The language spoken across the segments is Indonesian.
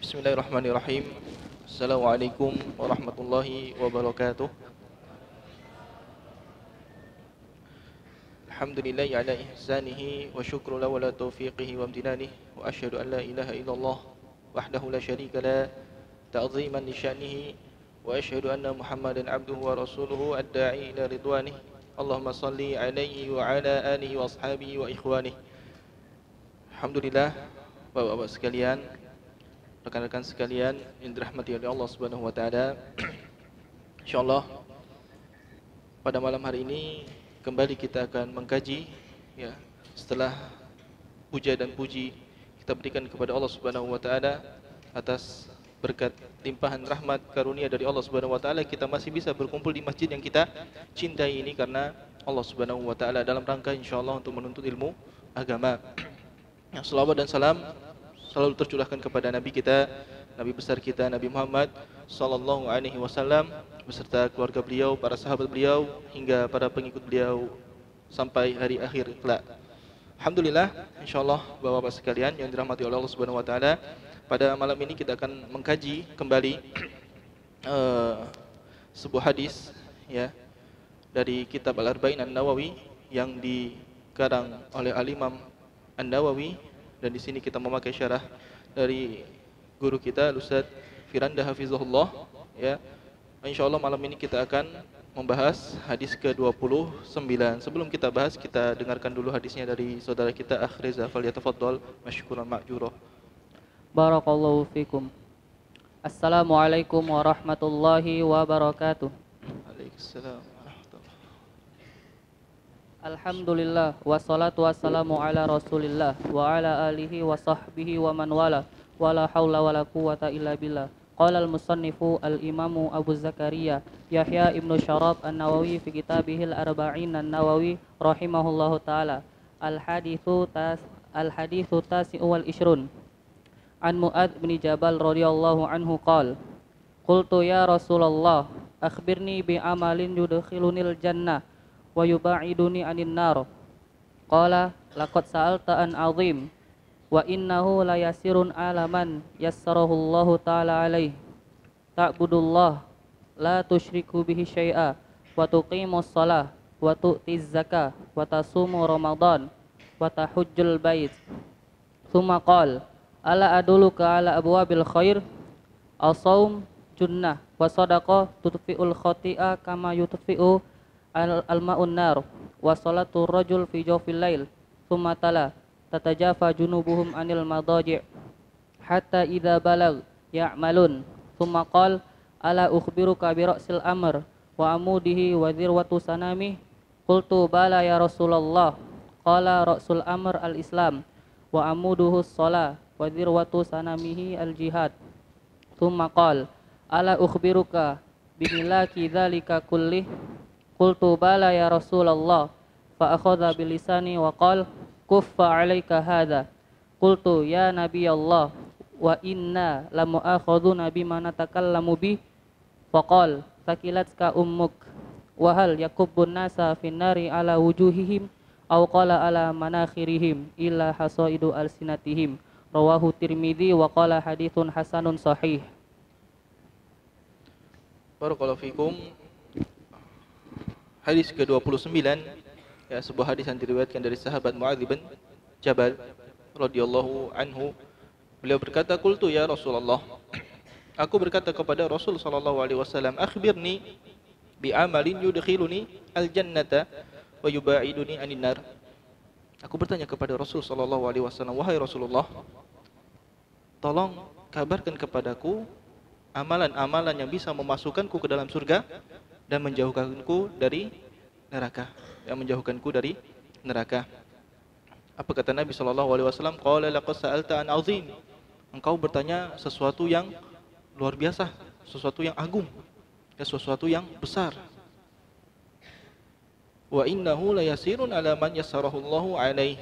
Bismillahirrahmanirrahim. Assalamualaikum warahmatullahi wabarakatuh. Alhamdulillahi ala ihsanihi wa syukru lahu ala taufiqihi wa amtinanihi wa asyhadu an la ilaha illallah wahdahu la syarika la ta'ziman li sya'nihi wa asyhadu anna Muhammadan abduhu wa rasuluhu ad-da'i ila ridwanihi. Allahumma salli alaihi wa ala alihi wa ashabihi wa ikhwanihi. Alhamdulillah, Bapak-bapak sekalian, rekan-rekan sekalian yang dirahmati oleh Allah Subhanahu wa taala. Insyaallah pada malam hari ini kembali kita akan mengkaji ya, setelah puja dan puji kita berikan kepada Allah Subhanahu wa taala atas berkat limpahan rahmat karunia dari Allah Subhanahu wa taala, kita masih bisa berkumpul di masjid yang kita cintai ini karena Allah Subhanahu wa taala, dalam rangka insyaallah untuk menuntut ilmu agama. Yang selawat dan salam selalu tercurahkan kepada Nabi kita, Nabi besar kita, Nabi Muhammad sallallahu alaihi wasallam beserta keluarga beliau, para sahabat beliau hingga para pengikut beliau sampai hari akhir kelak. Alhamdulillah, insyaallah Bapak-bapak sekalian yang dirahmati oleh Allah Subhanahu wa taala, pada malam ini kita akan mengkaji kembali sebuah hadis ya dari kitab Al-Arba'in An-Nawawi yang dikarang oleh Al-Imam An-Nawawi, dan di sini kita memakai syarah dari guru kita Ustaz Firanda Hafizahullah ya. Insyaallah malam ini kita akan membahas hadis ke-29. Sebelum kita bahas, kita dengarkan dulu hadisnya dari saudara kita Akh Reza, falyatafaddal masykuran ma'jura. Barakallahu fikum. Assalamualaikum warahmatullahi wabarakatuh. Waalaikumsalam. Alhamdulillah, wassalatu wassalamu ala rasulillah wa ala alihi wa sahbihi wa man wala, wala hawla wala quwata illa billah. Qala al-musannifu al-imamu Abu Zakaria Yahya ibnu Syaraf An-Nawawi fi kitabihil Arba'in An-Nawawi rahimahullahu ta'ala. Al-hadithu tasi'u wal ishrun an Mu'adz bin Jabal radhiyallahu anhu qala qultu ya Rasulullah akhbirni bi amalin yudkhilunil jannah wa yuba'iduni anin nar. Qala laqad sa'alta an 'azim wa innahu la yasirun alaman yassarahu Allah ta'ala alaih. Ta'budullah la tusyriku bihi syai'a wa tuqimus shalah wa tu'tiz zakah wa tasumu ramadan wa tahujjul bait. Tsumma qala ala aduluka ala abwabil khair as-shaum junnah wa sadaqah tudfi'ul khati'a kama yudfi'u al-ma'un nar wa salatu rajul fi jawfil lail. Tsumma tala tatajafa junubuhum anil madaji' hatta idza balag ya'malun. Tsumma qala ala ukhbiruka bi ra'sil amr wa amudihi wa dhirwatu sanami. Qultu bala ya Rasulullah. Qala ra'sul amr al-islam wa amuduhu as-shalah wa dhirwatu sanamihi al-jihad. Tsumma qala ala ukhbiruka bi milaki dzalika kullih. Qultu bala ya Rasulullah. Fa akhadha bilisani wa qala kuffa 'alaika hadha. Qultu ya Nabi Allah wa inna lamu'akhadhuna bima natakallamu bi. Faqala thaqilatka ummuk wa hal yakubbun nasa fin nari ala wujuhihim aw qala ala manakhirihim illa hasaidu alsinatihim. Rawahu Tirmidzi wa qala haditsun hasanun sahih. Barakallahu fikum. Hadis ke-29 ya, sebuah hadis yang diriwayatkan dari sahabat Mu'adz bin Jabal radhiyallahu anhu. Beliau berkata, qultu ya Rasulullah, aku berkata kepada Rasul sallallahu alaihi wasallam, akhbirni bi amalin yudkhiluni al-jannata wa yubaiduni anin nar. Aku bertanya kepada Rasul sallallahu alaihi wasallam, wahai Rasulullah, tolong kabarkan kepadaku amalan-amalan yang bisa memasukkanku ke dalam surga dan menjauhkanku dari neraka, Apa kata Nabi sallallahu alaihi wasallam? Qala laqad sa'alta an 'azim. Engkau bertanya sesuatu yang luar biasa, sesuatu yang agung, ya, sesuatu yang besar. Wa innahu la yasirun 'ala man yassarahu Allahu 'alaihi.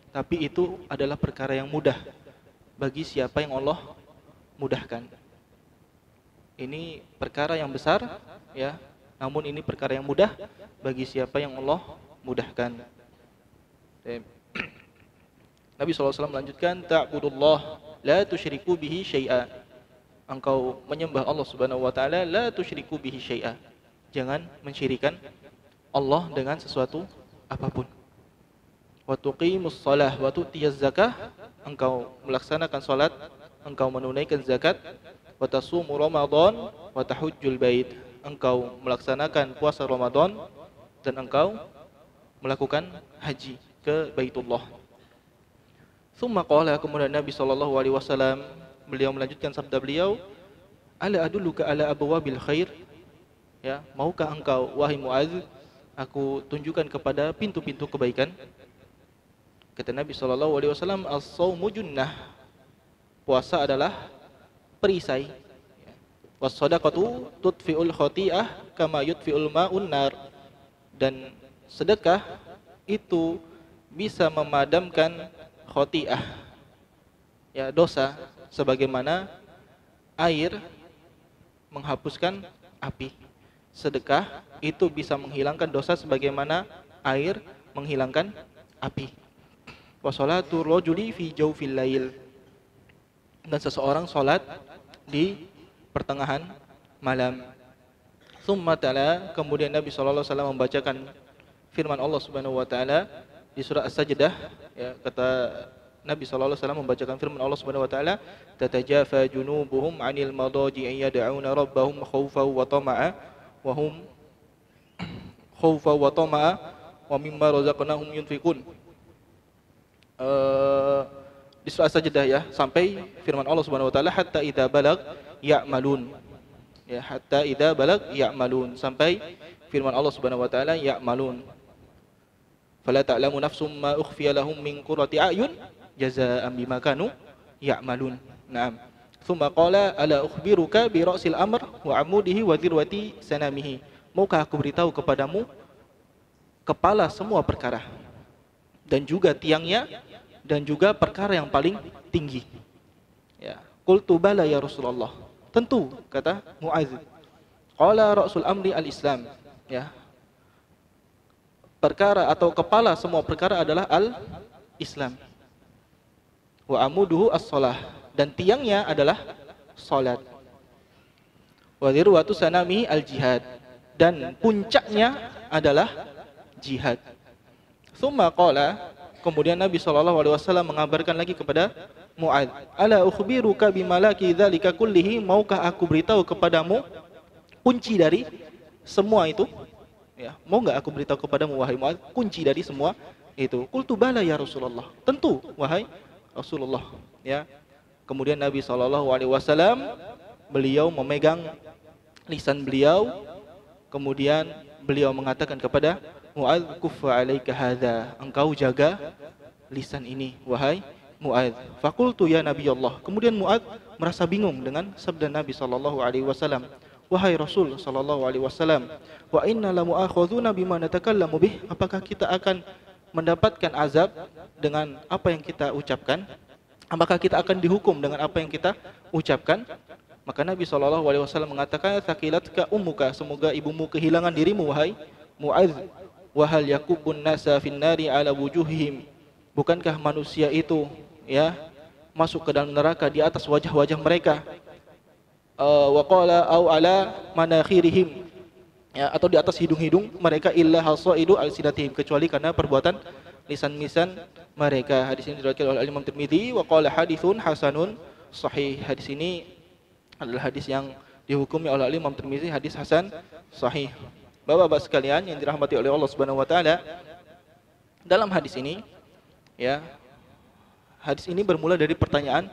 Tapi itu adalah perkara yang mudah bagi siapa yang Allah mudahkan. Ini perkara yang besar ya, namun ini perkara yang mudah bagi siapa yang Allah mudahkan. Nabi SAW melanjutkan, ta'budullah la tusyriku bihi syai'a. engkau menyembah Allah Subhanahu wa taala, la tusyriku bihi syai'a. Jangan mensyirikan Allah dengan sesuatu apapun. Wa tuqimus shalah wa tu'tiyaz zakah, engkau melaksanakan salat, engkau menunaikan zakat, wa tasumu ramadan wa tahujjul bait, engkau melaksanakan puasa Ramadan dan engkau melakukan haji ke Baitullah. Tsumma qala, kemudian Nabi sallallahu alaihi wasallam beliau melanjutkan sabda beliau, ala adulluka ala abwabil khair, ya, maukah engkau wahai Muadz aku tunjukkan kepada pintu-pintu kebaikan? Kata Nabi sallallahu alaihi wasallam, as-shaumu junnah, puasa adalah perisai. Was shadaqatu tudfi'ul khati'ah kama yudfi'ul ma'un nar, dan sedekah itu bisa memadamkan khati'ah, ya, dosa, sebagaimana air menghapuskan api. Sedekah itu bisa menghilangkan dosa sebagaimana air menghilangkan api. Wa sholatu rajuli fi jawfil lail, dan seseorang salat di pertengahan malam. Tsumma tala, kemudian Nabi sallallahu alaihi wasallam membacakan firman Allah Subhanahu wa taala di surah As-Sajdah, ya, kata Nabi sallallahu alaihi wasallam membacakan firman Allah Subhanahu wa taala, tatajafa junubuhum 'anil madaji'i yad'una rabbahum khaufan wa tama'a wa hum khaufan wa tama'a wa mimma razaqnahum yunfiqun. Di surah As-Sajdah, ya, sampai firman Allah Subhanahu wa taala, hatta idza balag ya'malun, ya, hatta idza balag ya'malun, sampai firman Allah Subhanahu wa taala ya'malun. Fala ta'lamu nafsum ma ukhfiya lahum min qurrati a'yun jazaa'an bima kanu ya'malun. Naam. Tsumma qala ala ukhbiruka bi ra'sil amr wa 'amudihi wa dirwati sanamihi. Maukah aku beritahu kepadamu kepala semua perkara dan juga tiangnya dan juga perkara yang paling tinggi. Ya. Qultu bala ya Rasulullah. Tentu, kata Muadz. Qala ra'sul amri al-Islam. Ya. Perkara atau kepala semua perkara adalah al-Islam. Wa amuduhu as-shalah, dan tiangnya adalah salat. Wa dhirwatu sanami al-jihad, dan puncaknya adalah jihad. Tsumma qala, kemudian Nabi sallallahu alaihi wasallam mengabarkan lagi kepada Muadz, ala ukhbiruka bimalaki dzalika kullihi, maukah aku beritahu kepadamu kunci dari semua itu? Ya, mau enggak aku beritahu kepadamu wahai Muadz kunci dari semua itu? Qultu bala ya Rasulullah. Tentu wahai Rasulullah, ya. Kemudian Nabi sallallahu alaihi wasallam beliau memegang lisan beliau, kemudian beliau mengatakan kepada Muadz, kuffa alaika hadza, engkau jaga lisan ini wahai Muadz. Faqultu ya Nabi Allah, kemudian Muadz merasa bingung dengan sabda Nabi sallallahu alaihi wasallam, wahai Rasul sallallahu alaihi wasallam, wa inna la mu'akhadzuna bima natakallamu bih, apakah kita akan mendapatkan azab dengan apa yang kita ucapkan? Apakah kita akan dihukum dengan apa yang kita ucapkan? Maka Nabi sallallahu alaihi wasallam mengatakan, tsaqilatka ummuka, semoga ibumu kehilangan dirimu wahai Muadz. Wa hal yakubun nasa fin nari ala wujuhihim, bukankah manusia itu, ya, masuk ke dalam neraka di atas wajah-wajah mereka? Wa qala au ala manakhirihim, ya, atau di atas hidung-hidung mereka, illa hasaidu alsinatihim, kecuali karena perbuatan lisan-lisan mereka. Hadis ini diriwayatkan oleh Imam Tirmidzi, wa qala haditsun hasanun sahih. Hadis ini adalah hadis yang dihukumi oleh Imam Tirmidzi hadis hasan sahih. Bapak-bapak sekalian yang dirahmati oleh Allah Subhanahu wa taala, dalam hadis ini, ya, hadis ini bermula dari pertanyaan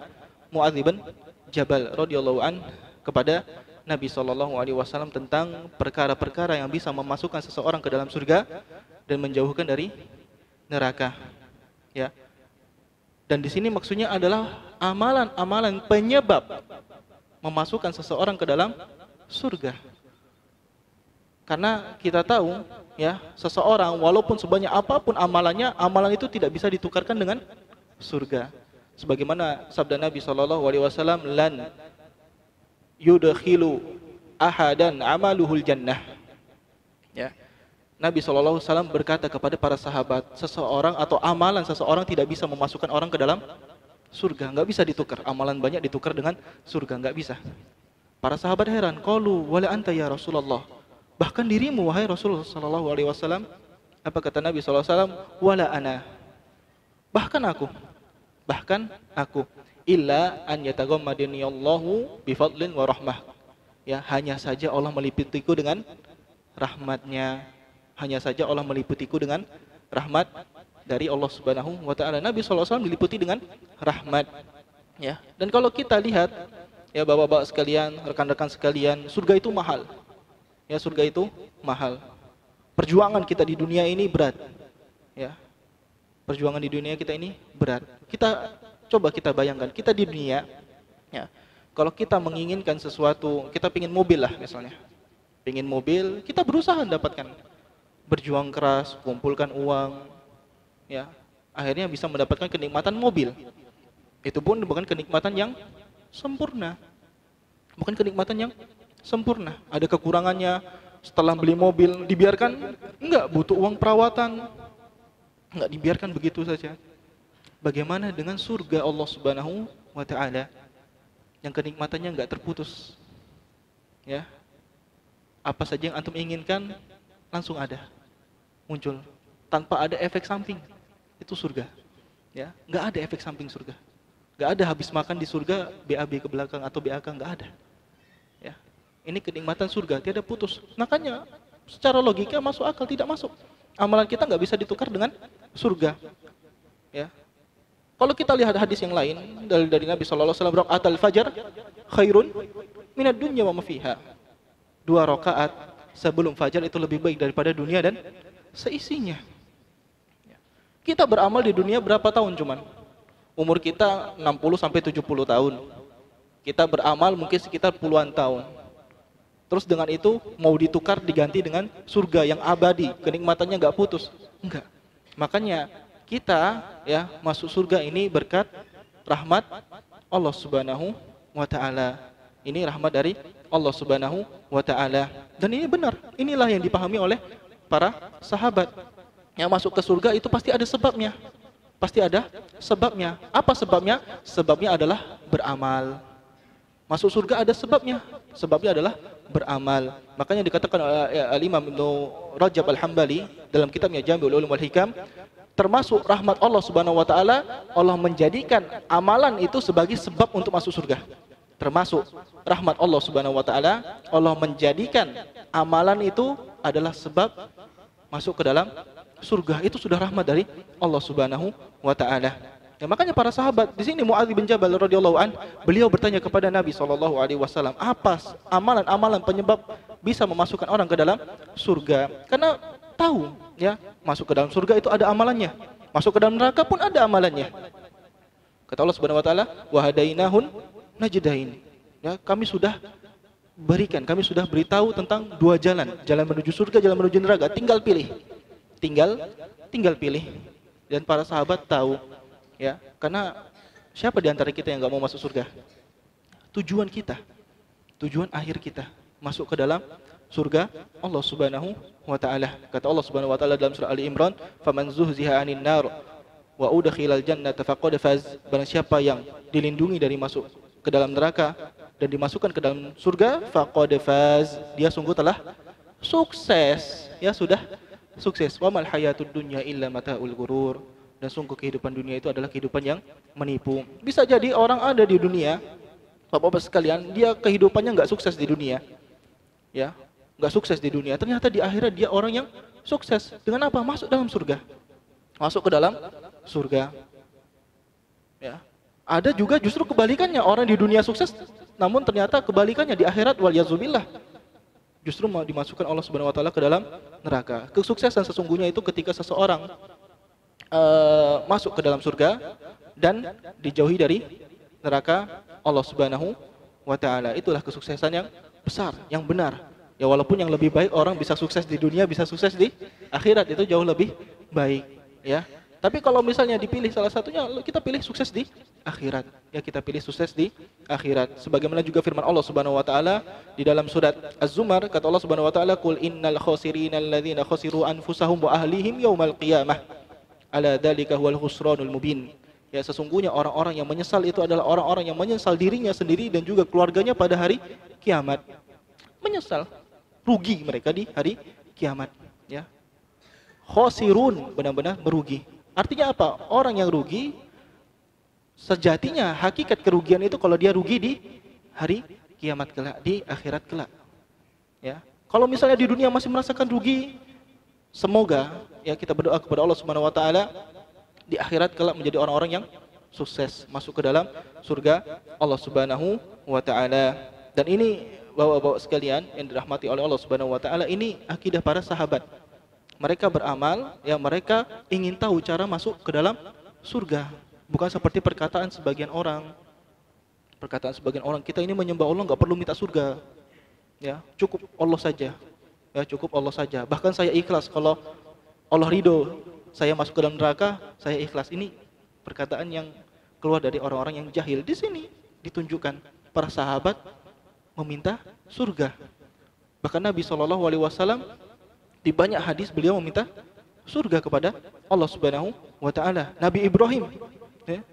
Muadz bin Jabal radhiyallahu an kepada Nabi sallallahu alaihi wasallam tentang perkara-perkara yang bisa memasukkan seseorang ke dalam surga dan menjauhkan dari neraka, ya. Dan di sini maksudnya adalah amalan-amalan penyebab memasukkan seseorang ke dalam surga. Karena kita tahu, ya, seseorang walaupun sebanyak apapun amalannya, amalan itu tidak bisa ditukarkan dengan surga. Sebagaimana sabda Nabi sallallahu alaihi wasallam, lan yudkhilu ahadan amaluhul jannah. Ya. Nabi sallallahu alaihi wasallam berkata kepada para sahabat, seseorang atau amalan seseorang tidak bisa memasukkan orang ke dalam surga, nggak bisa ditukar. Amalan banyak ditukar dengan surga, nggak bisa. Para sahabat heran, qalu wala anta ya Rasulullah. Bahkan dirimu wahai Rasulullah sallallahu alaihi wasallam. Apa kata Nabi sallallahu alaihi wasallam? Wala ana. Bahkan aku illa an yataghammadani Allahu bi fadlin wa rahmah. Ya, hanya saja Allah meliputiku dengan rahmatnya. Hanya saja Allah meliputiku dengan rahmat dari Allah Subhanahu wa taala. Nabi sallallahu alaihi wasallam diliputi dengan rahmat. Ya. Dan kalau kita lihat, ya bapak-bapak sekalian, rekan-rekan sekalian, surga itu mahal. Ya, surga itu mahal. Perjuangan kita di dunia ini berat. Ya. Perjuangan di dunia kita ini berat. Coba kita bayangkan, kita di dunia, ya. Kalau kita menginginkan sesuatu, kita pingin mobil lah misalnya. Pingin mobil, kita berusaha mendapatkan. Berjuang keras, kumpulkan uang, ya. Akhirnya bisa mendapatkan kenikmatan mobil. Itu pun bukan kenikmatan yang sempurna. Bukan kenikmatan yang sempurna. Ada kekurangannya. Setelah beli mobil dibiarkan? Enggak, butuh uang perawatan. Enggak dibiarkan begitu saja. Bagaimana dengan surga Allah Subhanahu wa taala yang kenikmatannya enggak terputus? Ya. Apa saja yang antum inginkan langsung ada. Muncul tanpa ada efek samping. Itu surga. Ya, enggak ada efek samping surga. Gak ada habis makan di surga BAB ke belakang atau BAK, gak ada. Ya. Ini kenikmatan surga, tiada putus. Makanya secara logika masuk akal, tidak masuk. Amalan kita gak bisa ditukar dengan surga. Ya. Kalau kita lihat hadis yang lain dari Nabi sallallahu alaihi wasallam, rakaatul fajar khairun minad dunya wa ma fiha. 2 rakaat sebelum fajar itu lebih baik daripada dunia dan seisinya. Ya. Kita beramal di dunia berapa tahun cuman? Umur kita 60 sampai 70 tahun. Kita beramal mungkin sekitar puluhan tahun. Terus dengan itu mau ditukar diganti dengan surga yang abadi, kenikmatannya enggak putus. Enggak. Makanya kita ya masuk surga ini berkat rahmat Allah Subhanahu wa taala. Ini rahmat dari Allah Subhanahu wa taala. Dan ini benar. Inilah yang dipahami oleh para sahabat. Yang masuk ke surga itu pasti ada sebabnya. Pasti ada sebabnya. Apa sebabnya? Sebabnya adalah beramal. Masuk surga ada sebabnya. Sebabnya adalah beramal. Makanya dikatakan oleh Al-Imam Ibnu Rajab Al-Hambali dalam kitabnya Jami'ul Ulum wal Hikam, termasuk rahmat Allah Subhanahu wa taala, Allah menjadikan amalan itu sebagai sebab untuk masuk surga. Termasuk rahmat Allah Subhanahu wa taala, Allah menjadikan amalan itu adalah sebab masuk ke dalam surga. Itu sudah rahmat dari Allah Subhanahu wa taala. Ya, makanya para sahabat di sini Muadz bin Jabal radhiyallahu an, beliau bertanya kepada Nabi sallallahu alaihi wasallam, apa amalan-amalan penyebab bisa memasukkan orang ke dalam surga? Karena tahu ya, masuk ke dalam surga itu ada amalannya. Masuk ke dalam neraka pun ada amalannya. Kata Allah Subhanahu wa taala, wa hadainahun najdain. Ya, kami sudah beritahu tentang 2 jalan, jalan menuju surga, jalan menuju neraka, tinggal pilih. Tinggal pilih. Dan para sahabat tahu ya, karena siapa di antara kita yang enggak mau masuk surga? Tujuan kita, tujuan akhir kita masuk ke dalam surga Allah Subhanahu wa taala. Kata Allah Subhanahu wa taala dalam surah Ali Imran, "Faman zuhziha 'anil nar wa udkhilal jannata faqad faz." Barang siapa yang dilindungi dari masuk ke dalam neraka dan dimasukkan ke dalam surga, faqad faz, dia sungguh telah sukses. Ya, sudah sukses. Wa mal hayatud dunya illa mataul ghurur. Dan sungguh kehidupan dunia itu adalah kehidupan yang menipu. Bisa jadi orang ada di dunia, Bapak-bapak sekalian, dia kehidupannya enggak sukses di dunia. Ya, enggak sukses di dunia. Ternyata di akhirat dia orang yang sukses. Dengan apa? Masuk dalam surga. Masuk ke dalam surga. Ya. Ada juga justru kebalikannya, orang di dunia sukses namun ternyata kebalikannya di akhirat, wal yazubillah. Justru mau dimasukkan Allah Subhanahu wa taala ke dalam neraka. Kesuksesan sesungguhnya itu ketika seseorang masuk ke dalam surga dan dijauhi dari neraka Allah Subhanahu wa taala. Itulah kesuksesan yang besar, yang benar. Ya, walaupun yang lebih baik orang bisa sukses di dunia, bisa sukses di akhirat, itu jauh lebih baik, ya. Tapi kalau misalnya dipilih salah satunya, kita pilih sukses di akhirat. Ya, kita pilih sukses di akhirat. Sebagaimana juga firman Allah Subhanahu wa taala di dalam surat Az-Zumar, kata Allah Subhanahu wa taala, "Qul innal khasirina alladzina khasiru anfusahum wa ahlihim yaumal qiyamah. Ala dzalika huwal khusranul mubin." Ya, sesungguhnya orang-orang yang menyesal itu adalah orang-orang yang menyesal dirinya sendiri dan juga keluarganya pada hari kiamat. Menyesal, rugi mereka di hari kiamat, ya. Khosirun, benar-benar merugi. Artinya apa? Orang yang rugi sejatinya hakikat kerugian itu kalau dia rugi di hari kiamat kelak, di akhirat kelak. Ya. Kalau misalnya di dunia masih merasakan rugi, semoga ya kita berdoa kepada Allah Subhanahu wa taala di akhirat kelak menjadi orang-orang yang sukses masuk ke dalam surga Allah Subhanahu wa taala. Dan ini bapak-bapak sekalian yang dirahmati oleh Allah Subhanahu wa taala, ini akidah para sahabat. Mereka beramal, ya mereka ingin tahu cara masuk ke dalam surga. Bukan seperti perkataan sebagian orang. Perkataan sebagian orang, kita ini menyembah Allah nggak perlu minta surga. Ya, cukup Allah saja. Ya, cukup Allah saja. Bahkan saya ikhlas kalau Allah ridho saya masuk ke dalam neraka, saya ikhlas. Ini perkataan yang keluar dari orang-orang yang jahil. Di sini ditunjukkan para sahabat meminta surga. Bahkan Nabi SAW di banyak hadis beliau meminta surga kepada Allah Subhanahu wa taala. Nabi Ibrahim, ya,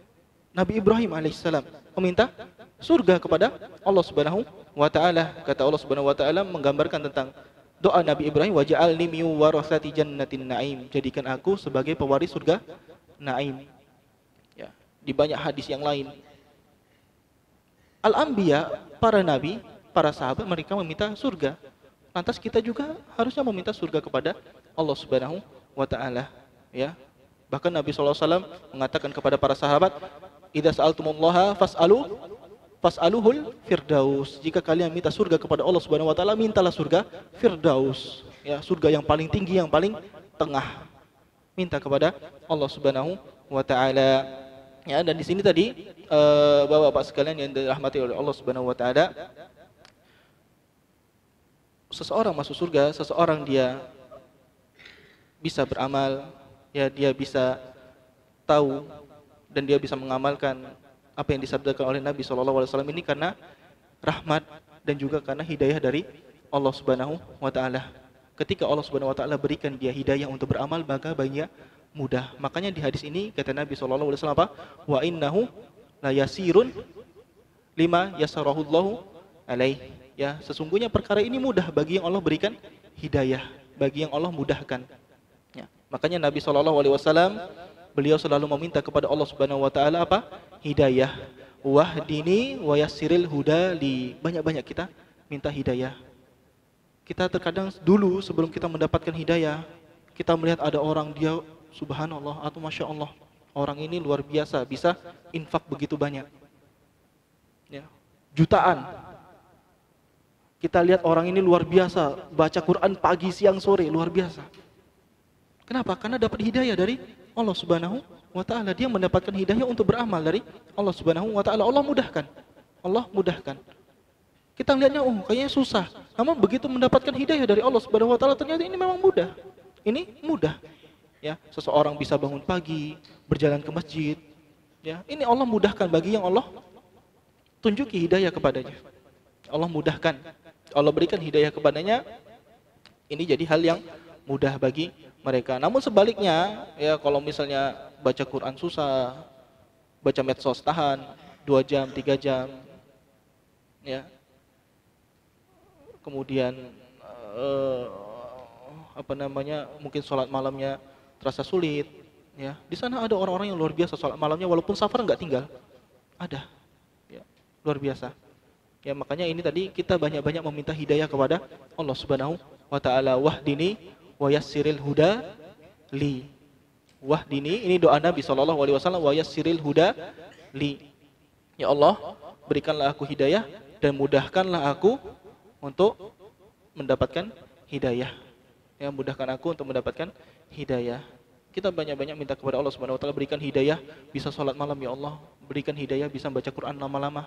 Nabi Ibrahim alaihissalam meminta surga kepada Allah Subhanahu wa taala. Kata Allah Subhanahu wa taala menggambarkan tentang doa Nabi Ibrahim, waj'alni min warasati jannatin na'im, jadikan aku sebagai pewaris surga Naim. Ya, di banyak hadis yang lain. Al-Anbiya, para nabi, para sahabat mereka meminta surga. Lantas kita juga harusnya meminta surga kepada Allah Subhanahu wa taala, ya. Bahkan Nabi SAW mengatakan kepada para sahabat, "Idza sa'altumullaha fas'aluhul firdaus." Jika kalian minta surga kepada Allah Subhanahu wa taala, mintalah surga firdaus. Ya, surga yang paling tinggi, yang paling tengah. Minta kepada Allah Subhanahu wa taala. Ya, dan di sini tadi Bapak-bapak sekalian yang dirahmati oleh Allah Subhanahu wa taala, seseorang masuk surga, seseorang dia bisa beramal, ya dia bisa tahu dan dia bisa mengamalkan apa yang disabdakan oleh Nabi SAW ini karena rahmat dan juga karena hidayah dari Allah Subhanahu wa taala. Ketika Allah Subhanahu wa taala berikan dia hidayah untuk beramal, maka baginya mudah. Makanya di hadis ini kata Nabi SAW apa? Wa innahu la yasirun lima yasarahullahu alaih. Ya, sesungguhnya perkara ini mudah bagi yang Allah berikan hidayah, bagi yang Allah mudahkan. Ya, makanya Nabi SAW beliau selalu meminta kepada Allah Subhanahu wa taala apa? Hidayah. Wahdini wa yassiril huda li. Banyak-banyak kita minta hidayah. Kita terkadang dulu sebelum kita mendapatkan hidayah, kita melihat ada orang dia subhanallah atau masya Allah, orang ini luar biasa bisa infak begitu banyak. Ya, jutaan. Kita lihat orang ini luar biasa baca Quran pagi, siang, sore, luar biasa. Kenapa? Karena dapat hidayah dari Allah Subhanahu wa taala. Dia mendapatkan hidayah untuk beramal dari Allah Subhanahu wa taala. Allah mudahkan. Allah mudahkan. Kita lihatnya kayaknya susah. Namun begitu mendapatkan hidayah dari Allah Subhanahu wa taala, ternyata ini memang mudah. Ini mudah. Ya, seseorang bisa bangun pagi, berjalan ke masjid. Ya, ini Allah mudahkan bagi yang Allah tunjuki hidayah kepadanya. Allah mudahkan. Allah berikan hidayah kepadanya. Ini jadi hal yang mudah bagi mereka. Namun sebaliknya, ya kalau misalnya baca Quran susah, baca medsos tahan 2 jam, 3 jam. Ya. Kemudian mungkin sholat malamnya terasa sulit, ya. Di sana ada orang-orang yang luar biasa sholat malamnya walaupun safar nggak tinggal, ada, ya, luar biasa. Ya, makanya ini tadi kita banyak-banyak meminta hidayah kepada Allah Subhanahu wa taala. Wahdini wa yassiril huda li. Wahdini, ini doa Nabi SAW, wa yassiril huda li. Ya Allah, berikanlah aku hidayah dan mudahkanlah aku untuk mendapatkan hidayah. Ya, mudahkan aku untuk mendapatkan hidayah. Kita banyak-banyak minta kepada Allah Subhanahu wa taala, berikan hidayah bisa salat malam ya Allah, berikan hidayah bisa baca Quran lama-lama,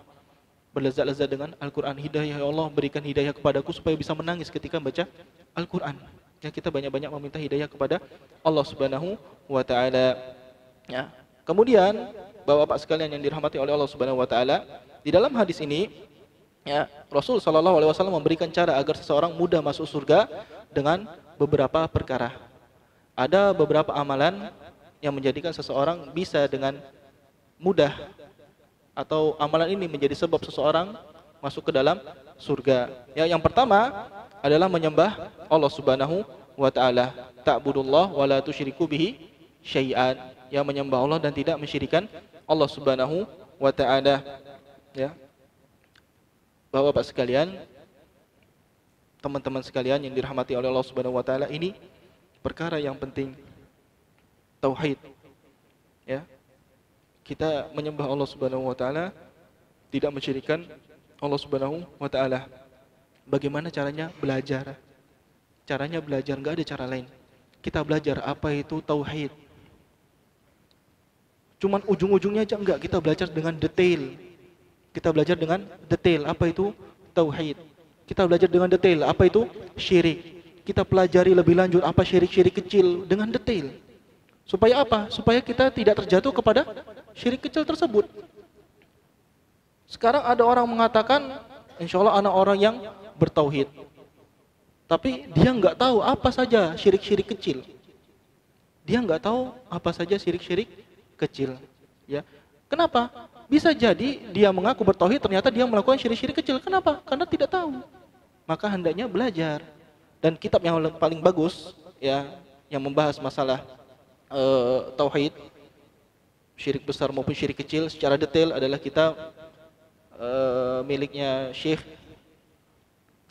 berlezat-lezat dengan Al-Qur'an. Hidayah ya Allah, berikan hidayah kepadaku supaya bisa menangis ketika baca Al-Qur'an. Ya, kita banyak-banyak meminta hidayah kepada Allah Subhanahu wa taala. Ya. Kemudian, Bapak-bapak sekalian yang dirahmati oleh Allah Subhanahu wa taala, di dalam hadis ini ya, Rasul SAW memberikan cara agar seseorang mudah masuk surga dengan beberapa perkara. Ada beberapa amalan yang menjadikan seseorang bisa dengan mudah atau amalan ini menjadi sebab seseorang masuk ke dalam surga. Ya, yang pertama adalah menyembah Allah Subhanahu wa taala. Ta'budullah wa la tusyriku bihi syai'an. Ya, menyembah Allah dan tidak mensyirikan Allah Subhanahu wa taala. Ya. Bapak-bapak sekalian, teman-teman sekalian yang dirahmati oleh Allah Subhanahu wa taala, ini perkara yang penting. Tauhid. Ya. Kita menyembah Allah Subhanahu wa taala, tidak mensyirikkan Allah Subhanahu wa taala. Bagaimana caranya? Belajar. Caranya belajar, enggak ada cara lain. Kita belajar apa itu tauhid. Cuman ujung-ujungnya aja enggak, kita belajar dengan detail. Kita belajar dengan detail apa itu tauhid. Kita belajar dengan detail apa itu syirik. Kita pelajari lebih lanjut apa syirik-syirik kecil dengan detail. Supaya apa? Supaya kita tidak terjatuh kepada syirik kecil tersebut. Sekarang ada orang mengatakan, insya Allah anak orang yang bertauhid. Tapi dia nggak tahu apa saja syirik-syirik kecil. Dia nggak tahu apa saja syirik-syirik kecil. Ya, kenapa? Bisa jadi dia mengaku bertauhid, ternyata dia melakukan syirik-syirik kecil. Kenapa? Karena tidak tahu. Maka hendaknya belajar. Dan kitab yang paling bagus, ya, yang membahas masalah tauhid, syirik besar maupun syirik kecil secara detail adalah kitab miliknya Syekh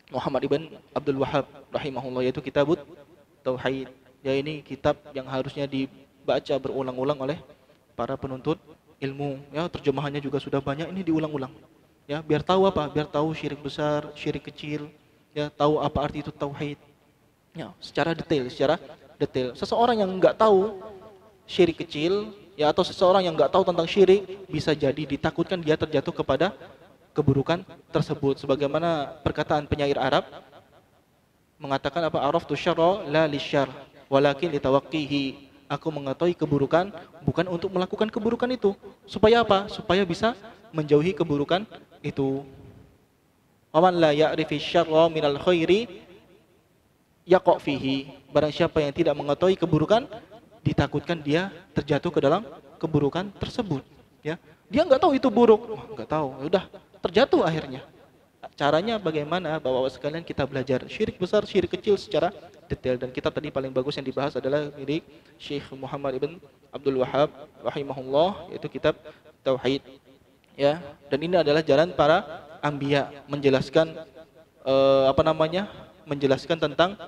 Muhammad ibn Abdul Wahhab rahimahullah, yaitu Kitabut Tauhid. Ya, ini kitab yang harusnya dibaca berulang-ulang oleh para penuntut ilmu. Ya, terjemahannya juga sudah banyak, ini diulang-ulang. Ya, biar tahu apa? Biar tahu syirik besar, syirik kecil. Ya, tahu apa arti itu tauhid. Ya, secara detail, Seseorang yang enggak tahu syirik kecil, ya, atau seseorang yang enggak tahu tentang syirik, bisa jadi ditakutkan dia terjatuh kepada keburukan tersebut. Sebagaimana perkataan penyair Arab mengatakan apa? Araftu syarra la lisyarr walakin litawaqqihi. Aku mengetahui keburukan bukan untuk melakukan keburukan itu. Supaya apa? Supaya bisa menjauhi keburukan itu. Waman la ya'rifi syarra minal khairi yaqa fihi. Barang siapa yang tidak mengetahui keburukan, ditakutkan dia terjatuh ke dalam keburukan tersebut. Ya, dia nggak tahu itu buruk, nggak tahu, udah terjatuh akhirnya. Caranya bagaimana? Bapak-bapak sekalian, kita belajar syirik besar, syirik kecil secara detail. Dan kitab tadi paling bagus yang dibahas adalah milik Syekh Muhammad ibn Abdul Wahhab rahimahullah, yaitu kitab Tauhid. Ya, dan ini adalah jalan para anbiya menjelaskan menjelaskan tentang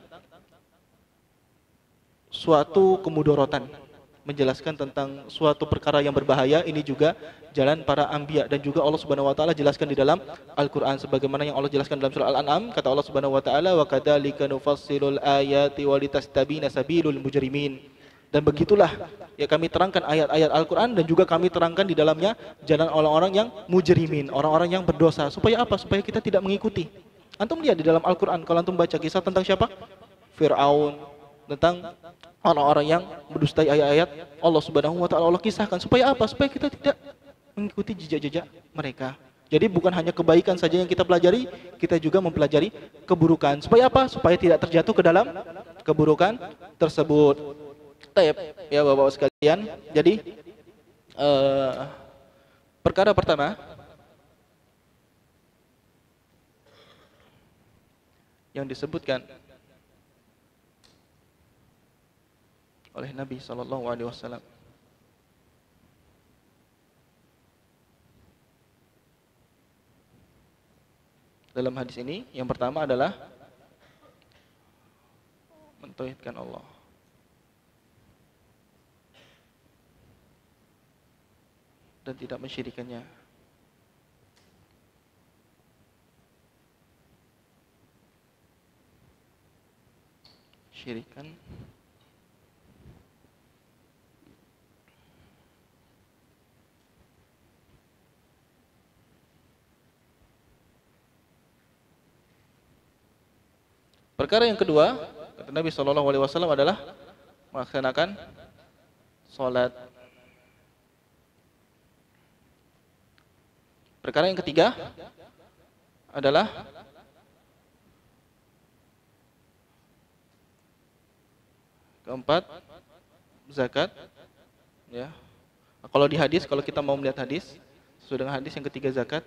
suatu kemudorotan, menjelaskan tentang suatu perkara yang berbahaya. Ini juga jalan para anbiya, dan juga Allah Subhanahu wa taala jelaskan di dalam Al-Qur'an sebagaimana yang Allah jelaskan dalam surah Al-An'am. Kata Allah Subhanahu wa taala, "Wa kadzalika nufassilul ayati wa litastabina sabilul mujrimin." Dan begitulah ya kami terangkan ayat-ayat Al-Qur'an, dan juga kami terangkan di dalamnya jalan orang-orang yang mujrimin, orang-orang yang berdosa. Supaya apa? Supaya kita tidak mengikuti. Antum lihat di dalam Al-Qur'an, kalau antum baca kisah tentang siapa? Fir'aun, tentang orang-orang yang mendustai ayat-ayat Allah Subhanahu wa taala. Allah kisahkan supaya apa? Supaya kita tidak mengikuti jejak-jejak mereka. Jadi bukan hanya kebaikan saja yang kita pelajari, kita juga mempelajari keburukan. Supaya apa? Supaya tidak terjatuh ke dalam keburukan tersebut. Taib, ya Bapak-bapak sekalian. Jadi perkara pertama yang disebutkan oleh Nabi sallallahu alaihi wasallam dalam hadis ini, yang pertama adalah mentauhidkan Allah. Dan tidak mensyirikannya. Syirikan perkara yang kedua, kata Nabi sallallahu alaihi wasallam, adalah melaksanakan salat. Perkara yang ketiga adalah keempat, zakat, ya. Kalau di hadis, kalau kita mau melihat hadis, sesuai dengan hadis yang ketiga zakat,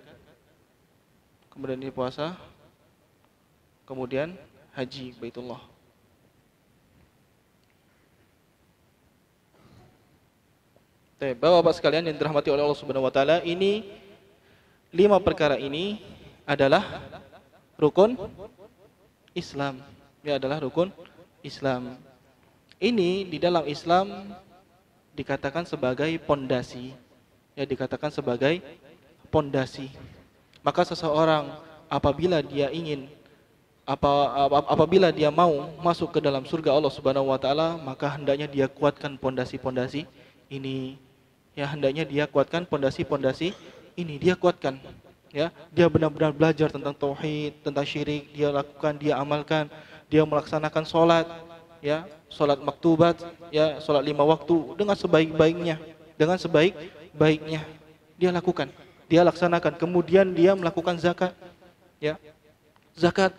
kemudian ini puasa, kemudian haji Baitullah. Bapak-bapak sekalian yang dirahmati oleh Allah Subhanahu wa taala, ini 5 perkara ini adalah rukun Islam. Ini adalah rukun Islam. Ini di dalam Islam dikatakan sebagai pondasi. Ya, dikatakan sebagai pondasi. Maka seseorang apabila dia ingin apabila dia mau masuk ke dalam surga Allah Subhanahu wa taala, maka hendaknya dia kuatkan pondasi-pondasi ini. Ya, hendaknya dia kuatkan pondasi-pondasi ini, dia kuatkan. Ya, dia benar-benar belajar tentang tauhid, tentang syirik, dia lakukan, dia amalkan, dia melaksanakan salat, ya, salat maktubat, ya, salat 5 waktu dengan sebaik-baiknya, dengan sebaik-baiknya. Dia lakukan, dia laksanakan. Kemudian dia melakukan zakat, ya. Zakat,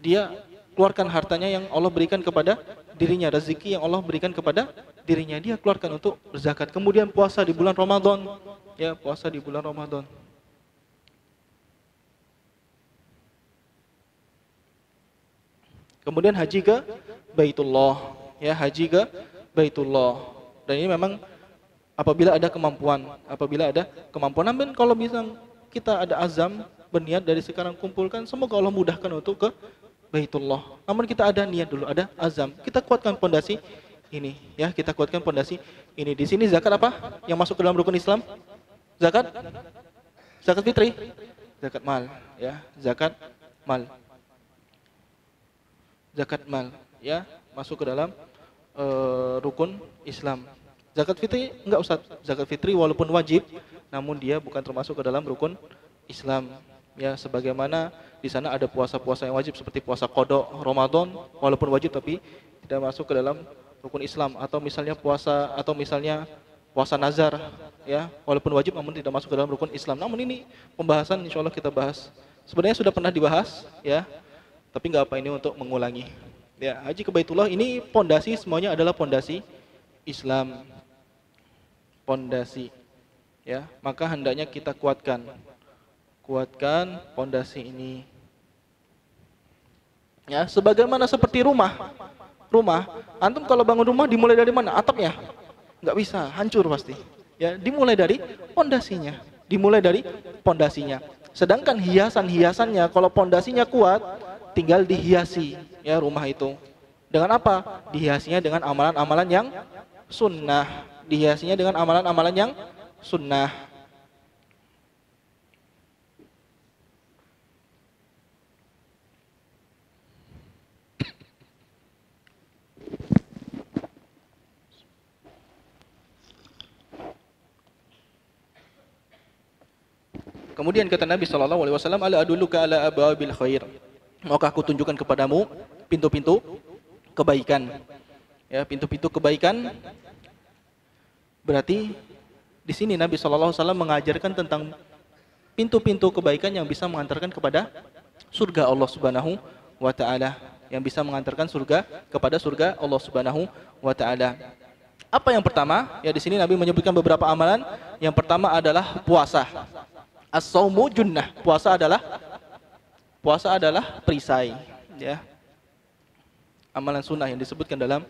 dia keluarkan hartanya yang Allah berikan kepada dirinya, rezeki yang Allah berikan kepada dirinya, dia keluarkan untuk berzakat. Kemudian puasa di bulan Ramadan, ya, puasa di bulan Ramadan. Kemudian haji ke Baitullah, ya, haji ke Baitullah. Dan ini memang apabila ada kemampuan, namun kalau bisa kita ada azam, berniat dari sekarang kumpulkan, semoga Allah mudahkan untuk ke Baitullah. Namun kita ada niat dulu, ada azam. Kita kuatkan pondasi ini, ya, kita kuatkan pondasi ini. Di sini zakat apa yang masuk ke dalam rukun Islam? Zakat fitri, zakat mal, ya, zakat mal. Zakat mal, ya, masuk ke dalam rukun Islam. Zakat fitri enggak, Ustaz. Zakat fitri walaupun wajib, namun dia bukan termasuk ke dalam rukun Islam. Ya, sebagaimana di sana ada puasa-puasa yang wajib seperti puasa qada Ramadan, walaupun wajib tapi tidak masuk ke dalam rukun Islam. Atau misalnya puasa nazar, ya, walaupun wajib namun tidak masuk ke dalam rukun Islam. Namun ini pembahasan insyaallah kita bahas. Sebenarnya sudah pernah dibahas, ya. Tapi nggak apa ini untuk mengulangi. Ya, haji ke Baitullah ini pondasi, semuanya adalah pondasi Islam. Pondasi. Ya, maka hendaknya kita kuatkan pondasi ini. Ya, sebagaimana seperti rumah. Antum kalau bangun rumah dimulai dari mana? Atapnya? Nggak bisa, hancur pasti. Ya, dimulai dari pondasinya. Sedangkan hiasannya kalau pondasinya kuat, tinggal dihiasi, ya, rumah itu. Dengan apa? Dihiasinya dengan amalan-amalan yang sunnah. Kemudian kata Nabi SAW, ala adulluka ala abwabil khair. Maka aku tunjukkan kepadamu pintu-pintu kebaikan. Ya, pintu-pintu kebaikan. Berarti di sini Nabi SAW mengajarkan tentang pintu-pintu kebaikan yang bisa mengantarkan kepada surga Allah Subhanahu wa taala, yang bisa mengantarkan surga kepada surga Allah Subhanahu wa taala. Apa yang pertama? Ya, di sini Nabi menyebutkan beberapa amalan. Yang pertama adalah puasa. As-saumu junnah. Puasa adalah perisai, ya. Amalan sunnah yang disebutkan dalam